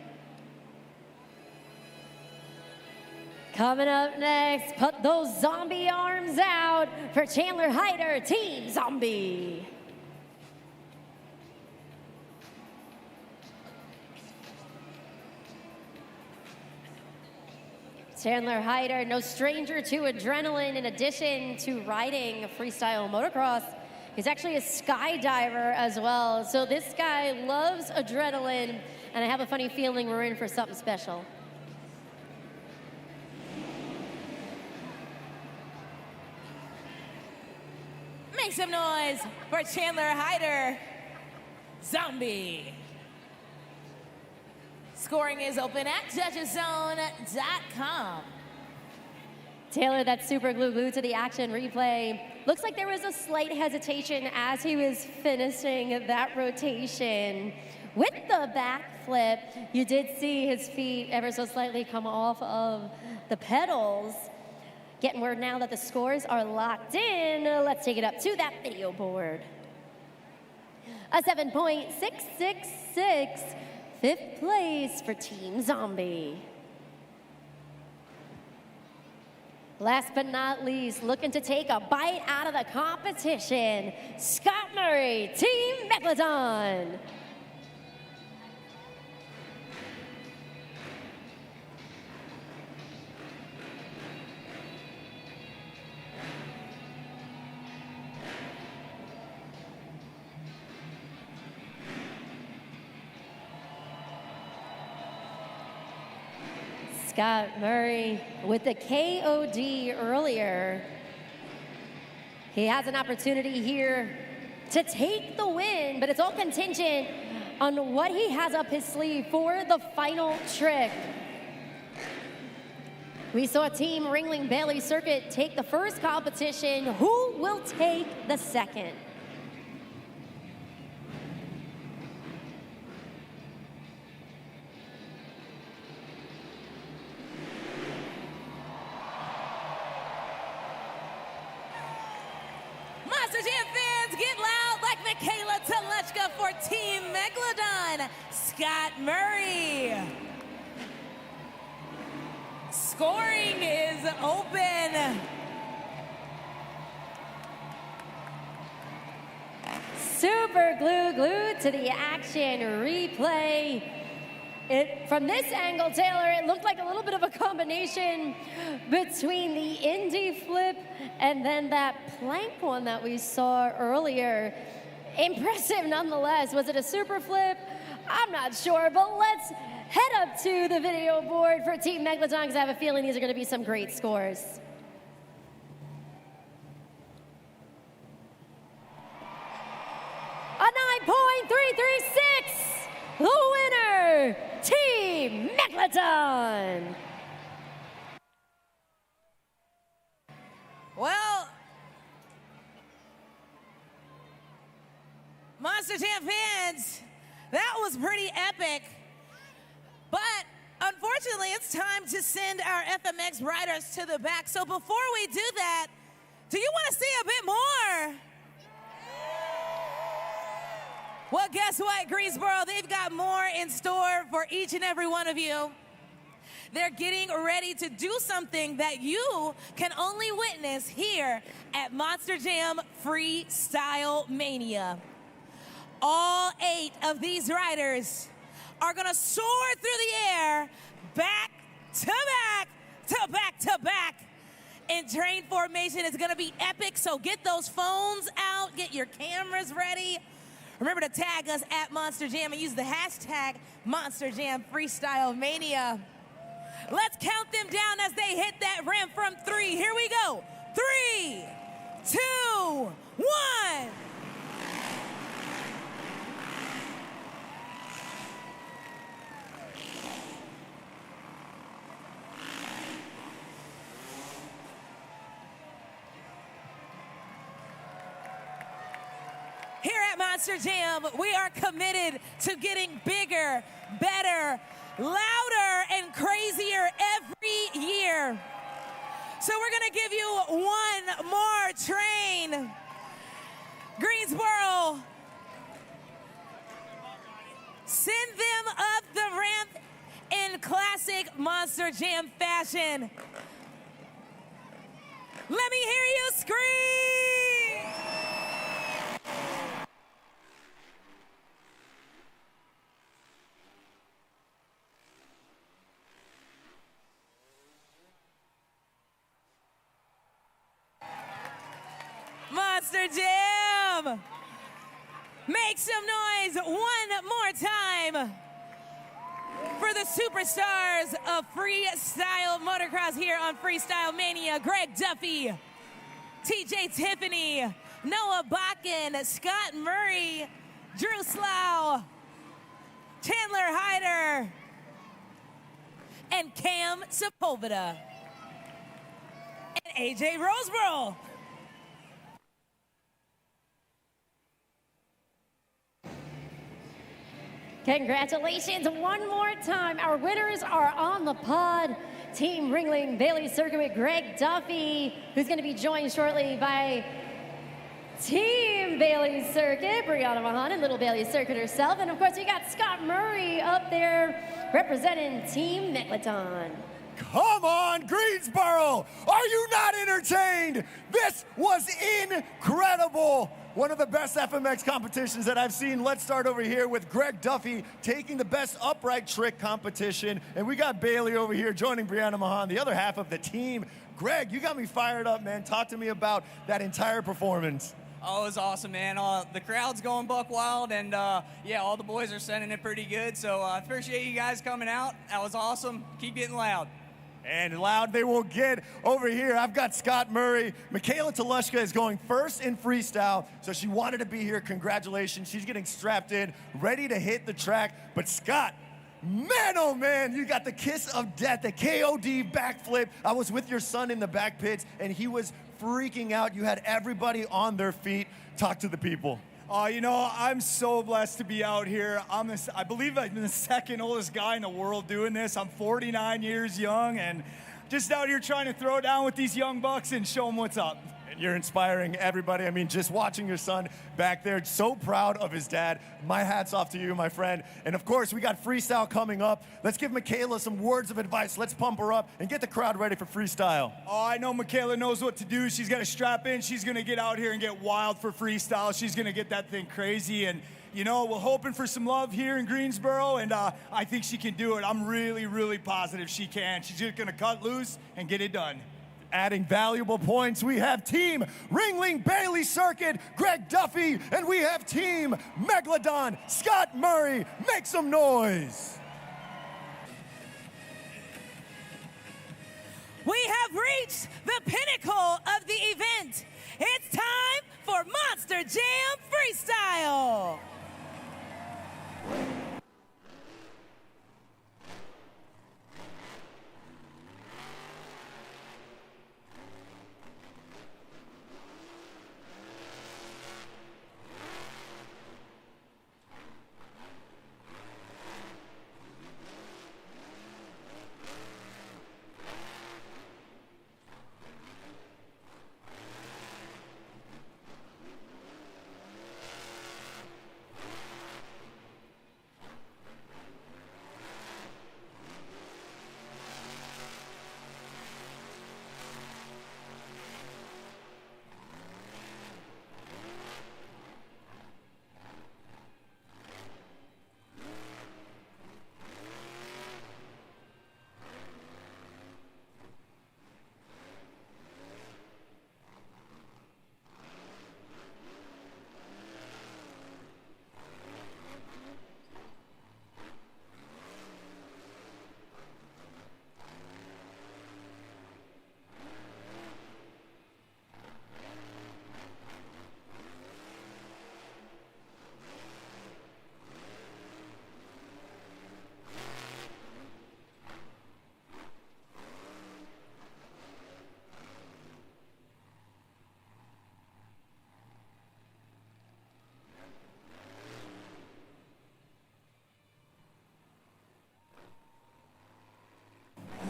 Coming up next, put those zombie arms out for Chandler Hyder, Team Zombie. Chandler Hyder, no stranger to adrenaline. In addition to riding freestyle motocross, he's actually a skydiver as well. So this guy loves adrenaline, and I have a funny feeling we're in for something special. Make some noise for Chandler Hyder, Zombie. Scoring is open at judgeszone.com. Taylor, that super glue to the action replay. Looks like there was a slight hesitation as he was finishing that rotation. With the backflip, you did see his feet ever so slightly come off of the pedals. Getting word now that the scores are locked in. Let's take it up to that video board. A 7.666, 5th place for Team Zombie. Last but not least, looking to take a bite out of the competition, Scott Murray, Team Megalodon. Scott Murray with the KOD earlier. He has an opportunity here to take the win, but it's all contingent on what he has up his sleeve for the final trick. We saw Team Ringling Bailey Circuit take the first competition. Who will take the second? Monster Jam fans, get loud like Michaela Telechka for Team Megalodon, Scott Murray. Scoring is open. Super glued to the action replay. From this angle, Taylor, it looked like a little bit of a combination between the indie flip and then that plank one that we saw earlier. Impressive nonetheless. Was it a super flip? I'm not sure, but let's head up to the video board for Team Megalodon because I have a feeling these are going to be some great scores. A 9.336, the winner, Team Megalodon. Well, Monster Jam fans, that was pretty epic. But unfortunately, it's time to send our FMX riders to the back. So before we do that, do you want to see a bit more? Well, guess what, Greensboro? They've got more in store for each and every one of you. They're getting ready to do something that you can only witness here at Monster Jam Freestyle Mania. All 8 of these riders are gonna soar through the air, back to back to back to back in train formation. It's gonna be epic, so get those phones out, get your cameras ready. Remember to tag us at Monster Jam and use the hashtag Monster Jam Freestyle Mania. Let's count them down as they hit that ramp from 3. Here we go. 3, 2, 1. Here at Monster Jam, we are committed to getting bigger, better, louder, and crazier every year. So we're gonna give you one more train. Greensboro, send them up the ramp in classic Monster Jam fashion. Let me hear you scream! Monster Jam! Make some noise one more time for the superstars of freestyle motocross here on Freestyle Mania. Greg Duffy, TJ Tiffany, Noah Bakken, Scott Murray, Drew Slough, Chandler Hyder, and Cam Sepulveda, and AJ Roseborough. Congratulations one more time. Our winners are on the pod. Team Ringling Bailey Circuit with Greg Duffy, who's going to be joined shortly by Team Bailey Circuit, Brianna Mahan and Little Bailey Circuit herself. And of course, we got Scott Murray up there representing Team Megalodon. Come on, Greensboro! Are you not entertained? This was incredible! One of the best FMX competitions that I've seen. Let's start over here with Greg Duffy taking the best upright trick competition. And we got Bailey over here joining Brianna Mahan, the other half of the team. Greg, you got me fired up, man. Talk to me about that entire performance. Oh, it was awesome, man. The crowd's going buck wild, and yeah, all the boys are sending it pretty good. So I appreciate you guys coming out. That was awesome. Keep getting loud. And loud they will get. Over here, I've got Scott Murray. Michaela Telechka is going first in freestyle, so she wanted to be here. Congratulations. She's getting strapped in, ready to hit the track. But Scott, man, oh man, you got the kiss of death, the KOD backflip. I was with your son in the back pits, and he was freaking out. You had everybody on their feet. Talk to the people. You know, I'm so blessed to be out here. I believe I'm the second oldest guy in the world doing this. I'm 49 years young and just out here trying to throw down with these young bucks and show them what's up. And you're inspiring everybody. I mean, just watching your son back there, so proud of his dad. My hat's off to you, my friend. And of course, we got freestyle coming up. Let's give Michaela some words of advice. Let's pump her up and get the crowd ready for freestyle. Oh, I know Michaela knows what to do. She's got to strap in. She's going to get out here and get wild for freestyle. She's going to get that thing crazy. And, you know, we're hoping for some love here in Greensboro, and I think she can do it. I'm really, really positive she can. She's just going to cut loose and get it done. Adding valuable points, we have Team Ringling Bailey Circuit, Greg Duffy, and we have Team Megalodon, Scott Murray. Make some noise. We have reached the pinnacle of the event. It's time for Monster Jam Freestyle.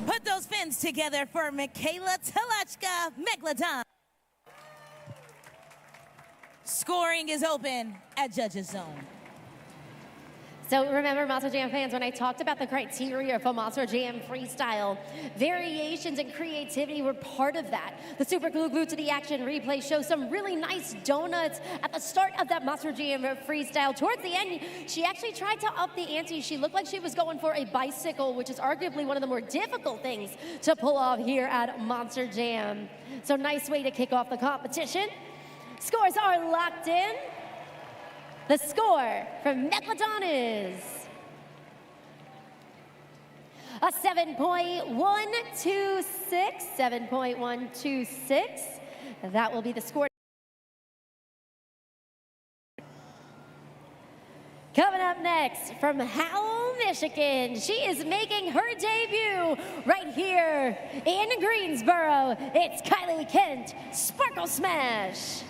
Put those fins together for Michaela Telechka Megalodon. Scoring is open at Judges Zone. So remember, Monster Jam fans, when I talked about the criteria for Monster Jam Freestyle, variations and creativity were part of that. The Super Glued to the Action replay shows some really nice donuts at the start of that Monster Jam Freestyle. Towards the end, she actually tried to up the ante. She looked like she was going for a bicycle, which is arguably one of the more difficult things to pull off here at Monster Jam. So nice way to kick off the competition. Scores are locked in. The score from Megalodon is a 7.126, 7.126. That will be the score. Coming up next from Howell, Michigan, she is making her debut right here in Greensboro. It's Kylie Kent, Sparkle Smash.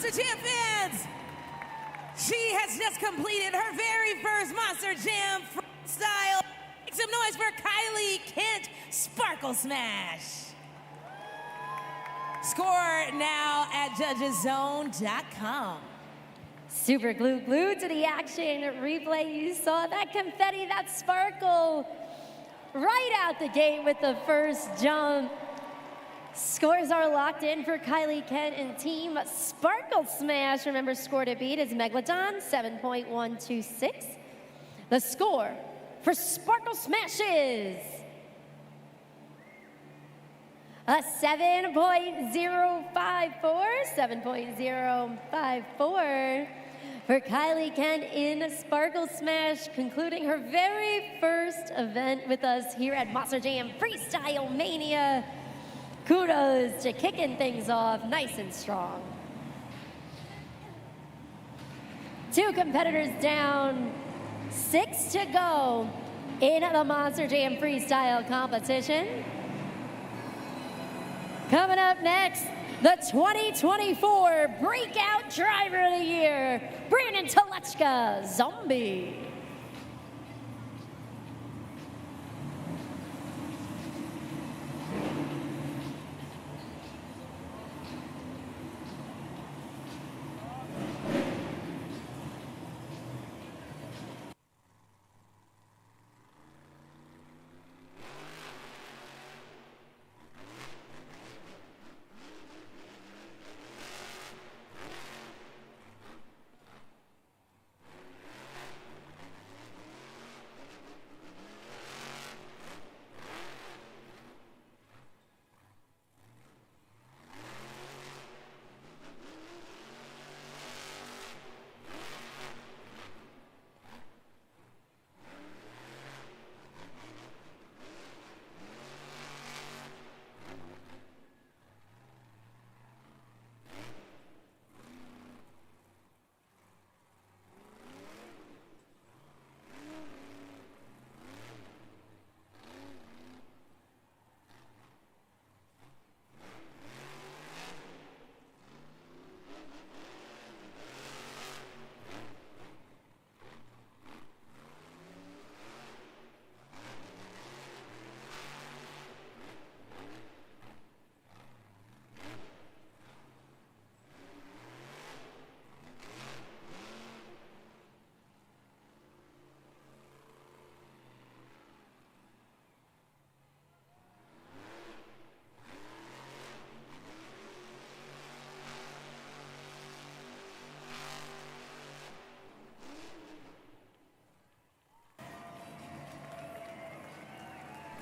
Monster Jam fans, she has just completed her very first Monster Jam freestyle. Make some noise for Kylie Kent Sparkle Smash. Score now at judgeszone.com. Super glued to the action replay. You saw that confetti, that sparkle right out the gate with the first jump. Scores are locked in for Kylie Kent and Team Sparkle Smash. Remember, score to beat is Megalodon, 7.126. The score for Sparkle Smash is a 7.054 for Kylie Kent in Sparkle Smash, concluding her very first event with us here at Monster Jam Freestyle Mania. Kudos to kicking things off nice and strong. 2 competitors down, 6 to go in the Monster Jam Freestyle competition. Coming up next, the 2024 Breakout Driver of the Year, Brandon Telechka, Zombie.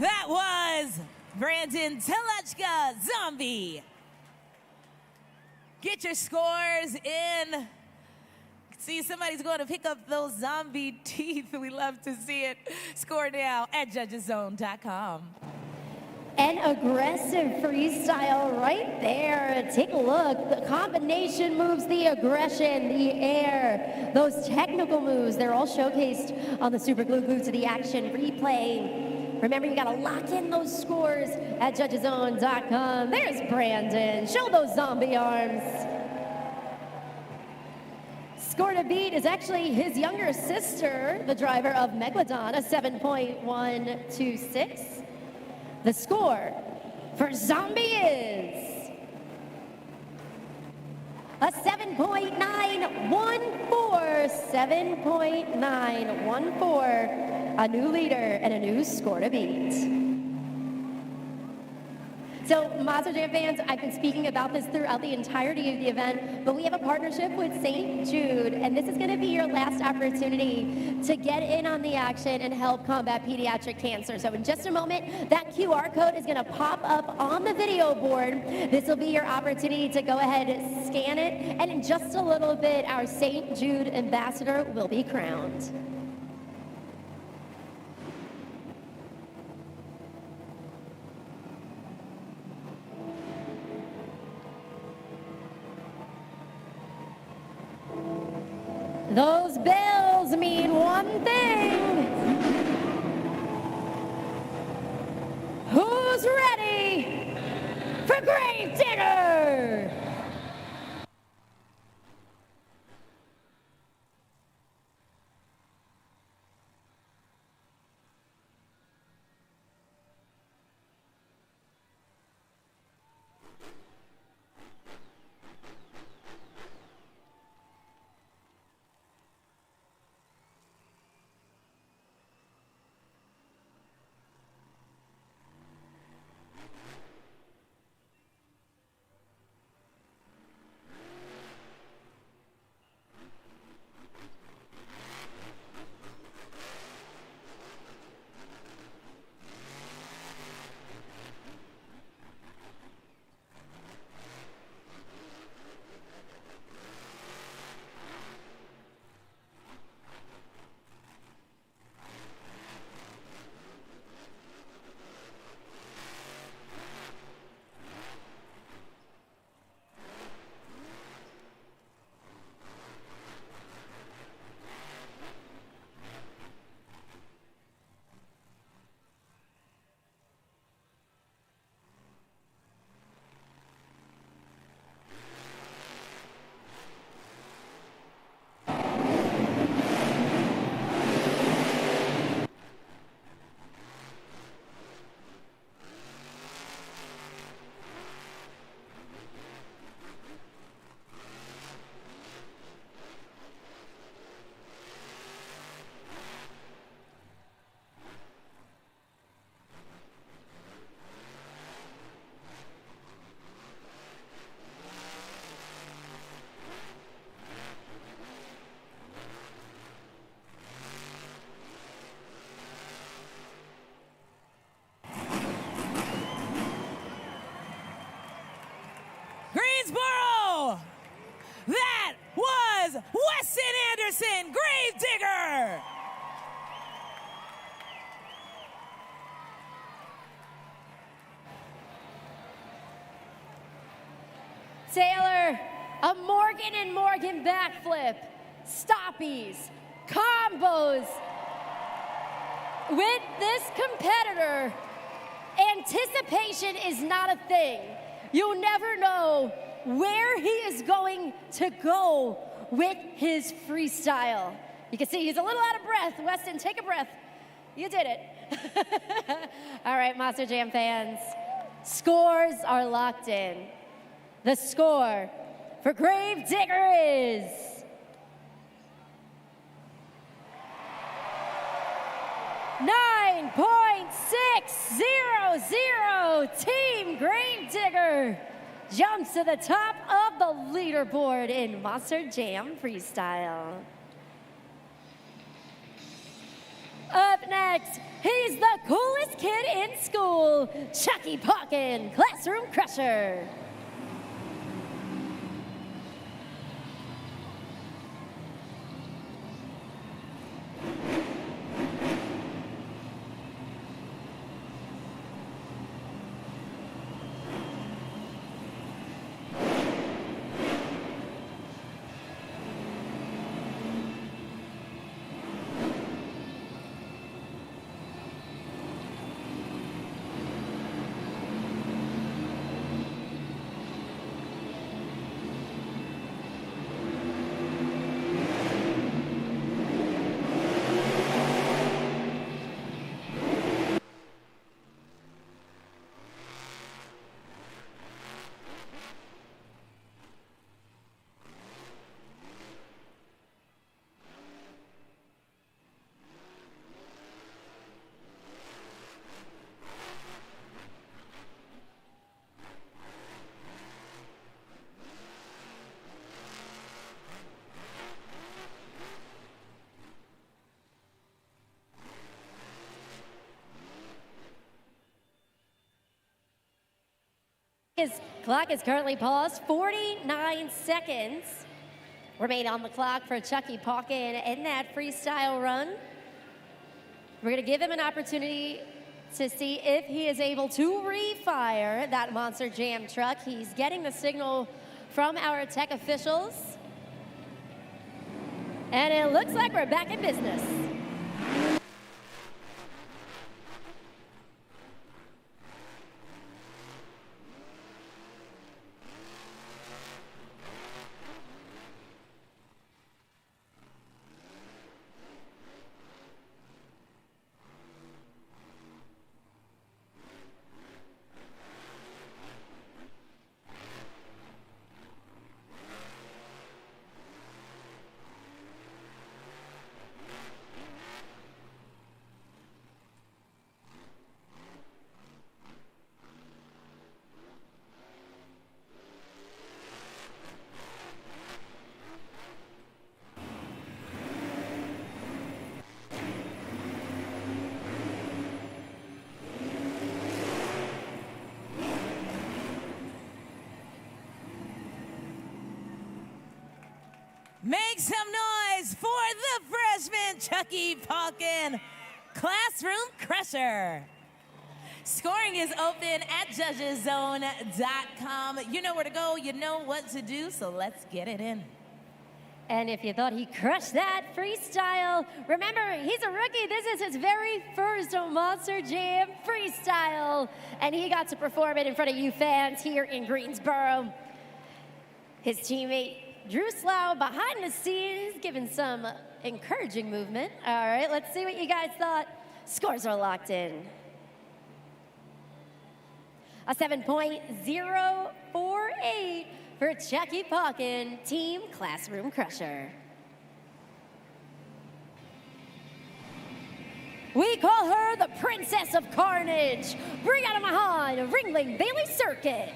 That was Brandon Telechka, Zombie. Get your scores in. See, somebody's going to pick up those zombie teeth. We love to see it. Score now at judgeszone.com. An aggressive freestyle right there. Take a look. The combination moves, the aggression, the air, those technical moves, they're all showcased on the Super Glued to the Action replay. Remember, you gotta lock in those scores at judgeszone.com. There's Brandon. Show those zombie arms. Score to beat is actually his younger sister, the driver of Megalodon, a 7.126. The score for Zombie is a 7.914, 7.914, a new leader and a new score to beat. So, Monster Jam fans, I've been speaking about this throughout the entirety of the event, but we have a partnership with St. Jude, and this is going to be your last opportunity to get in on the action and help combat pediatric cancer. So in just a moment, that QR code is going to pop up on the video board. This will be your opportunity to go ahead and scan it, and in just a little bit, our St. Jude ambassador will be crowned. Those bells mean one thing. Who's ready for Gravedigger? Taylor, a Morgan and Morgan backflip, stoppies, combos. With this competitor, anticipation is not a thing. You'll never know where he is going to go with his freestyle. You can see he's a little out of breath. Weston, take a breath. You did it. All right, Monster Jam fans, scores are locked in. The score for Gravedigger is 9.600. Team Gravedigger jumps to the top of the leaderboard in Monster Jam Freestyle. Up next, he's the coolest kid in school, Chucky Pawkin, Classroom Crusher. His clock is currently paused. 49 seconds remain on the clock for Chucky Pawkin in that freestyle run. We're going to give him an opportunity to see if he is able to refire that Monster Jam truck. He's getting the signal from our tech officials. And it looks like we're back in business. Make some noise for the freshman Chucky Pawkin, Classroom Crusher. Scoring is open at judgeszone.com. You know where to go, you know what to do, so let's get it in. And if you thought he crushed that freestyle, remember, he's a rookie. This is his very first Monster Jam freestyle, and he got to perform it in front of you fans here in Greensboro. His teammate, Drew Slough, behind the scenes, giving some encouraging movement. All right, let's see what you guys thought. Scores are locked in. A 7.048 for Chucky Pawkin, Team Classroom Crusher. We call her the Princess of Carnage, Brianna Mahan of Ringling Bailey Circuit.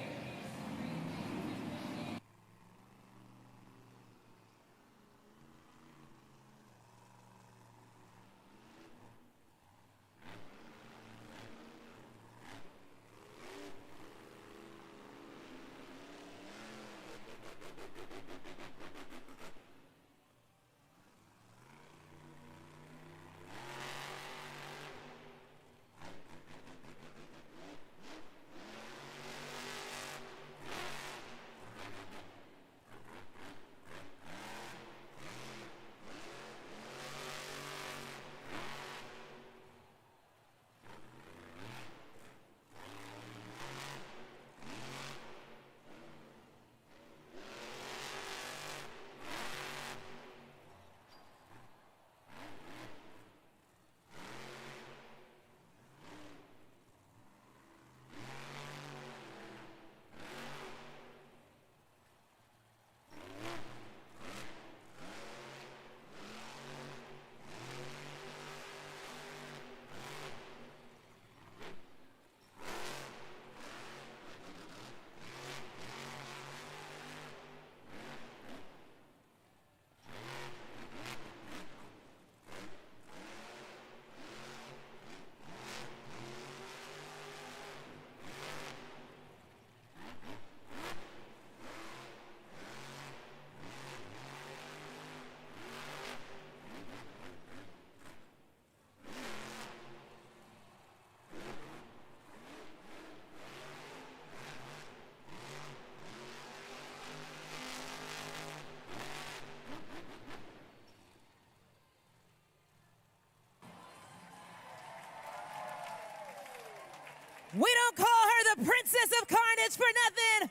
We don't call her the Princess of Carnage for nothing.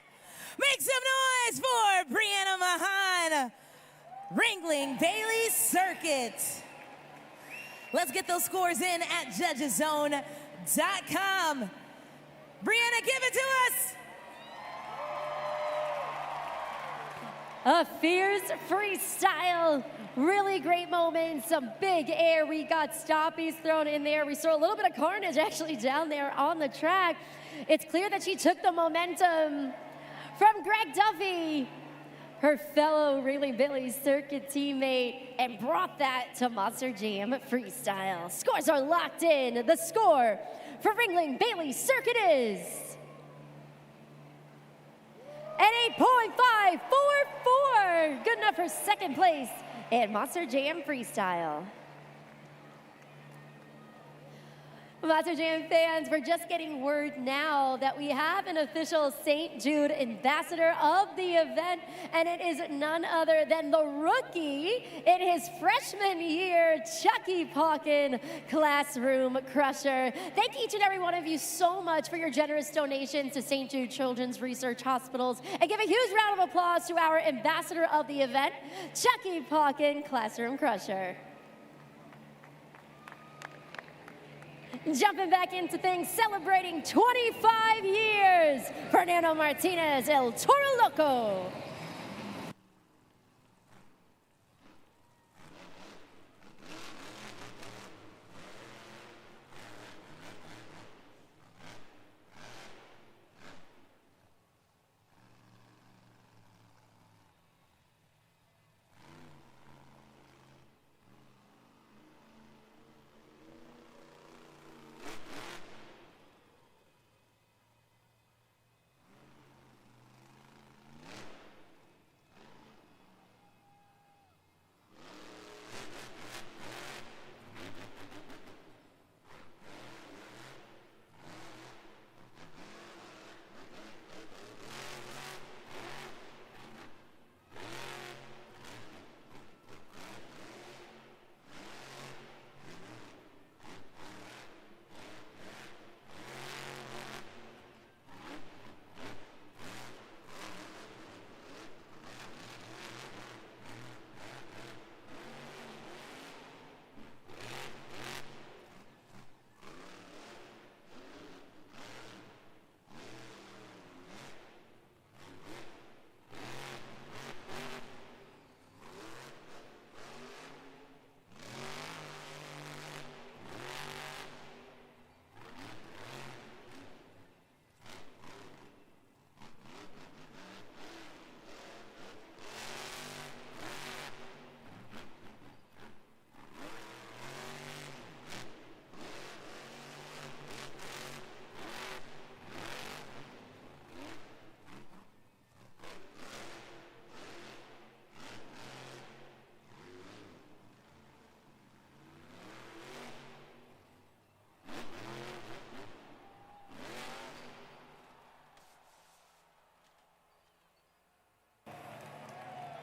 Make some noise for Brianna Mahan, wrangling Bailey Circuit. Let's get those scores in at judgeszone.com. Brianna, give it to us. A fierce freestyle, really great moment, some big air. We got stoppies thrown in there. We saw a little bit of carnage actually down there on the track. It's clear that she took the momentum from Greg Duffy, her fellow Ringling Bailey Circuit teammate, and brought that to Monster Jam Freestyle. Scores are locked in. The score for Ringling Bailey Circuit is an 8.544. Good enough for second place in Monster Jam Freestyle. Monster Jam fans, we're just getting word now that we have an official St. Jude ambassador of the event, and it is none other than the rookie in his freshman year, Chucky Pauken, Classroom Crusher. Thank each and every one of you so much for your generous donations to St. Jude Children's Research Hospitals, and give a huge round of applause to our ambassador of the event, Chucky Pauken, Classroom Crusher. Jumping back into things, celebrating 25 years, Fernando Martinez, El Toro Loco.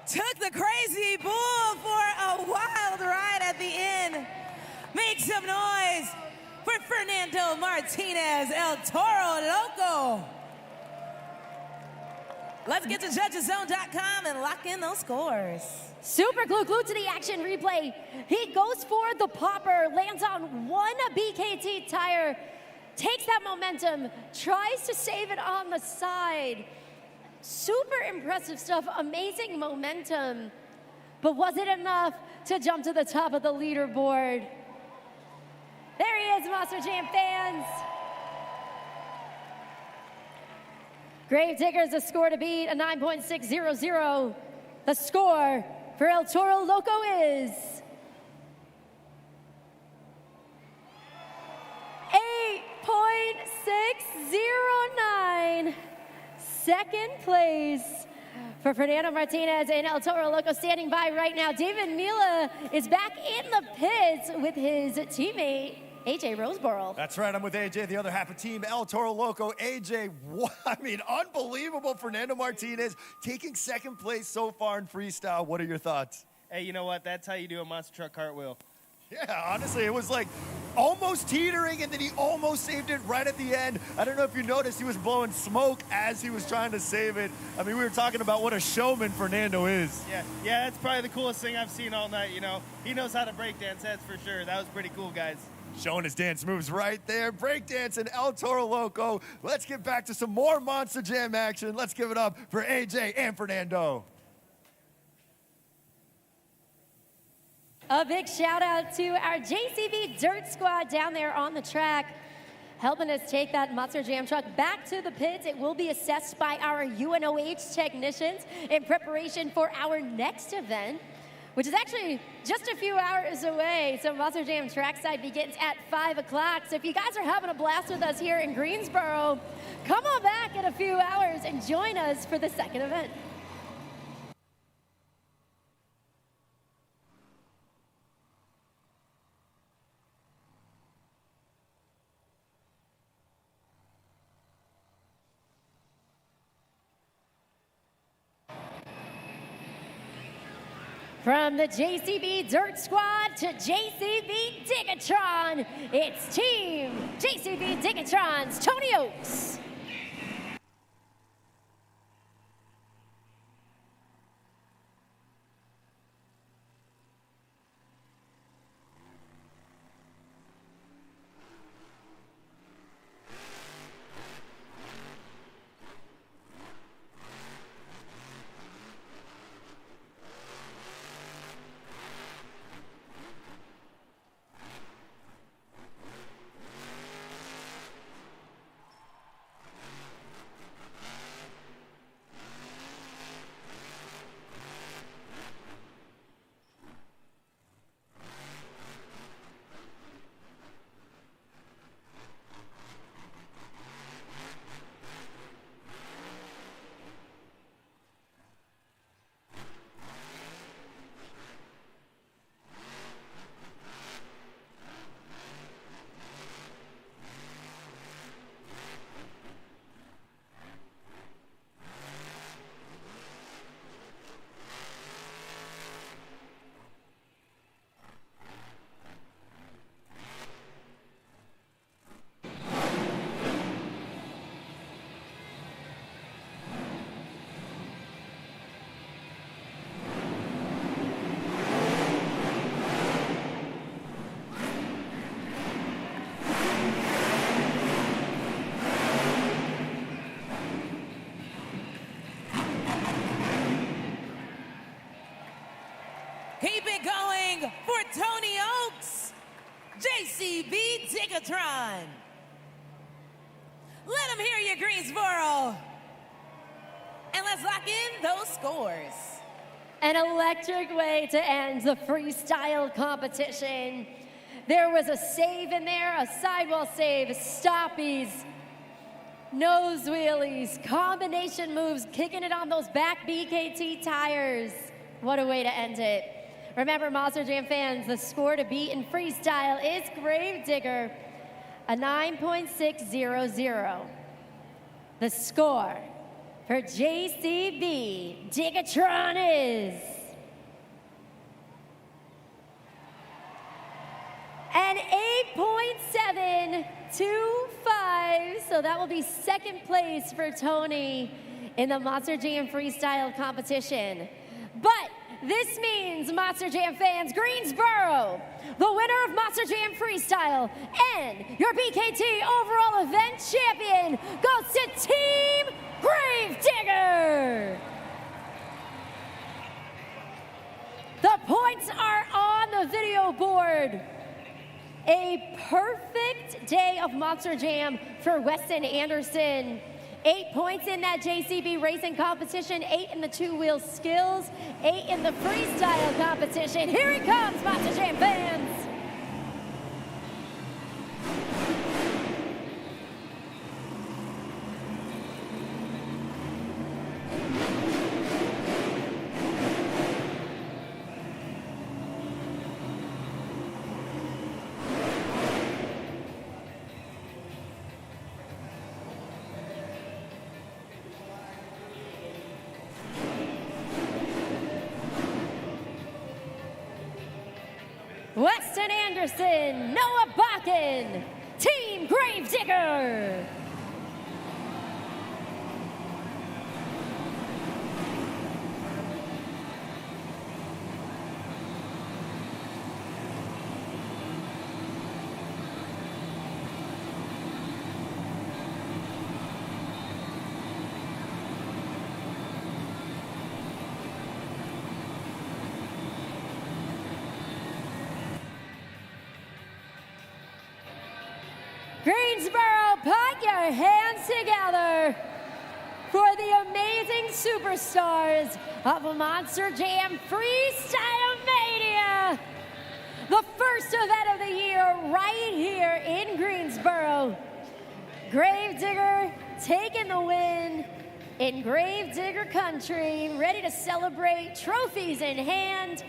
Took the crazy bull for a wild ride at the end. Make some noise for Fernando Martinez, El Toro Loco. Let's get to judgeszone.com and lock in those scores. Super glued to the action replay. He goes for the popper, lands on one BKT tire, takes that momentum, tries to save it on the side. Super impressive stuff, amazing momentum. But was it enough to jump to the top of the leaderboard? There he is, Monster Jam fans. Gravediggers, a score to beat, a 9.600. The score for El Toro Loco is 8.609. Second place for Fernando Martinez and El Toro Loco. Standing by right now, David Mila is back in the pits with his teammate, AJ Roseborough. That's right, I'm with AJ, the other half of Team El Toro Loco. AJ, unbelievable. Fernando Martinez taking second place so far in freestyle. What are your thoughts? Hey, you know what? That's how you do a monster truck cartwheel. Yeah, honestly, it was like almost teetering, and then he almost saved it right at the end. I don't know if you noticed, he was blowing smoke as he was trying to save it. I mean, we were talking about what a showman Fernando is. Yeah, that's probably the coolest thing I've seen all night, you know. He knows how to breakdance, that's for sure. That was pretty cool, guys. Showing his dance moves right there. Breakdancing El Toro Loco. Let's get back to some more Monster Jam action. Let's give it up for AJ and Fernando. A big shout out to our JCB Dirt Squad down there on the track, helping us take that Monster Jam truck back to the pits. It will be assessed by our UNOH technicians in preparation for our next event, which is actually just a few hours away. So Monster Jam Trackside begins at 5 o'clock. So if you guys are having a blast with us here in Greensboro, come on back in a few hours and join us for the second event. From the JCB Dirt Squad to JCB Digatron, it's Team JCB Digatron's Tony Oaks. Keep it going for Tony Oaks, JCB Digatron. Let them hear you, Greensboro. And let's lock in those scores. An electric way to end the freestyle competition. There was a save in there, a sidewall save, stoppies, nose wheelies, combination moves, kicking it on those back BKT tires. What a way to end it. Remember, Monster Jam fans, the score to beat in freestyle is Gravedigger, a 9.600. The score for JCB Digatron is an 8.725. So that will be second place for Tony in the Monster Jam freestyle competition. But this means, Monster Jam fans, Greensboro, the winner of Monster Jam Freestyle and your BKT overall event champion goes to Team Gravedigger. The points are on the video board. A perfect day of Monster Jam for Weston Anderson. 8 points in that JCB racing competition, 8 in the two-wheel skills, 8 in the freestyle competition. Here he comes, Monster Jam fans. Anderson, Noah Bakken, Team Gravedigger. Greensboro, put your hands together for the amazing superstars of Monster Jam Freestyle Mania. The first event of the year right here in Greensboro. Gravedigger taking the win in Gravedigger country, ready to celebrate, trophies in hand.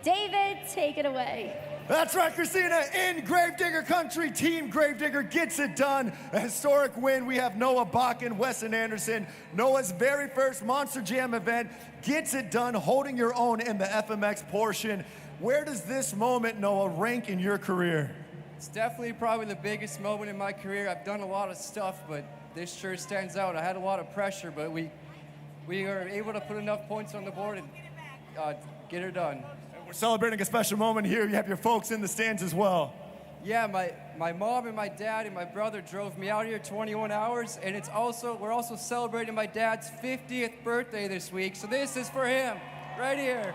David, take it away. That's right, Christina. In Gravedigger country, Team Gravedigger gets it done. A historic win. We have Noah Bakken, Weston Anderson. Noah's very first Monster Jam event gets it done, holding your own in the FMX portion. Where does this moment, Noah, rank in your career? It's definitely probably the biggest moment in my career. I've done a lot of stuff, but this sure stands out. I had a lot of pressure, but we were able to put enough points on the board and get her done. We're celebrating a special moment here. You have your folks in the stands as well. Yeah, my mom and my dad and my brother drove me out here 21 hours, and we're also celebrating my dad's 50th birthday this week, so this is for him, right here.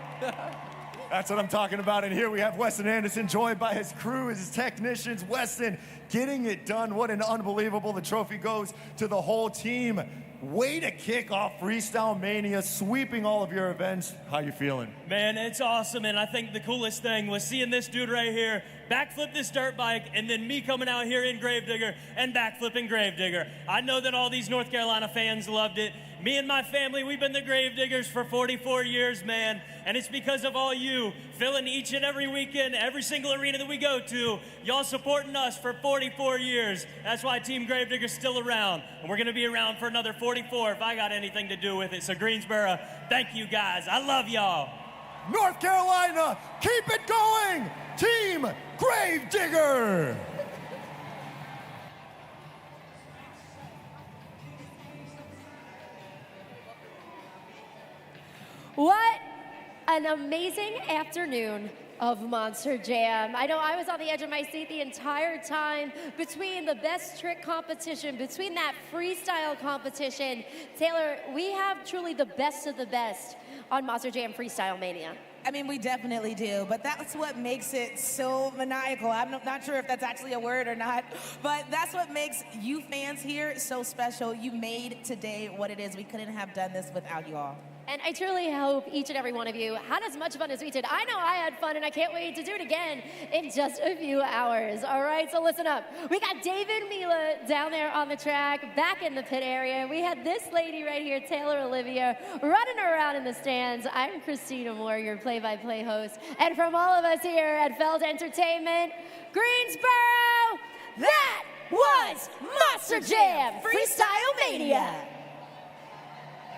That's what I'm talking about. And here we have Weston Anderson, joined by his crew, his technicians. Weston getting it done. What an unbelievable. The trophy goes to the whole team. Way to kick off Freestyle Mania, sweeping all of your events. How you feeling? Man, it's awesome, and I think the coolest thing was seeing this dude right here backflip this dirt bike, and then me coming out here in Gravedigger and backflipping Gravedigger. I know that all these North Carolina fans loved it. Me and my family, we've been the Gravediggers for 44 years, man, and it's because of all you filling each and every weekend, every single arena that we go to. Y'all supporting us for 44 years. That's why Team Gravedigger's still around, and we're gonna be around for another 44 if I got anything to do with it. So Greensboro, thank you guys. I love y'all. North Carolina, keep it going! Team Gravedigger! What an amazing afternoon of Monster Jam. I know I was on the edge of my seat the entire time between the best trick competition, between that freestyle competition. Taylor, we have truly the best of the best on Monster Jam Freestyle Mania. I mean, we definitely do, but that's what makes it so maniacal. I'm not sure if that's actually a word or not, but that's what makes you fans here so special. You made today what it is. We couldn't have done this without you all. And I truly hope each and every one of you had as much fun as we did. I know I had fun, and I can't wait to do it again in just a few hours. All right, so listen up. We got David Mila down there on the track, back in the pit area. We had this lady right here, Taylor Olivia, running around in the stands. I'm Christina Moore, your play-by-play host. And from all of us here at Feld Entertainment, Greensboro, that was Monster Jam Freestyle Mania.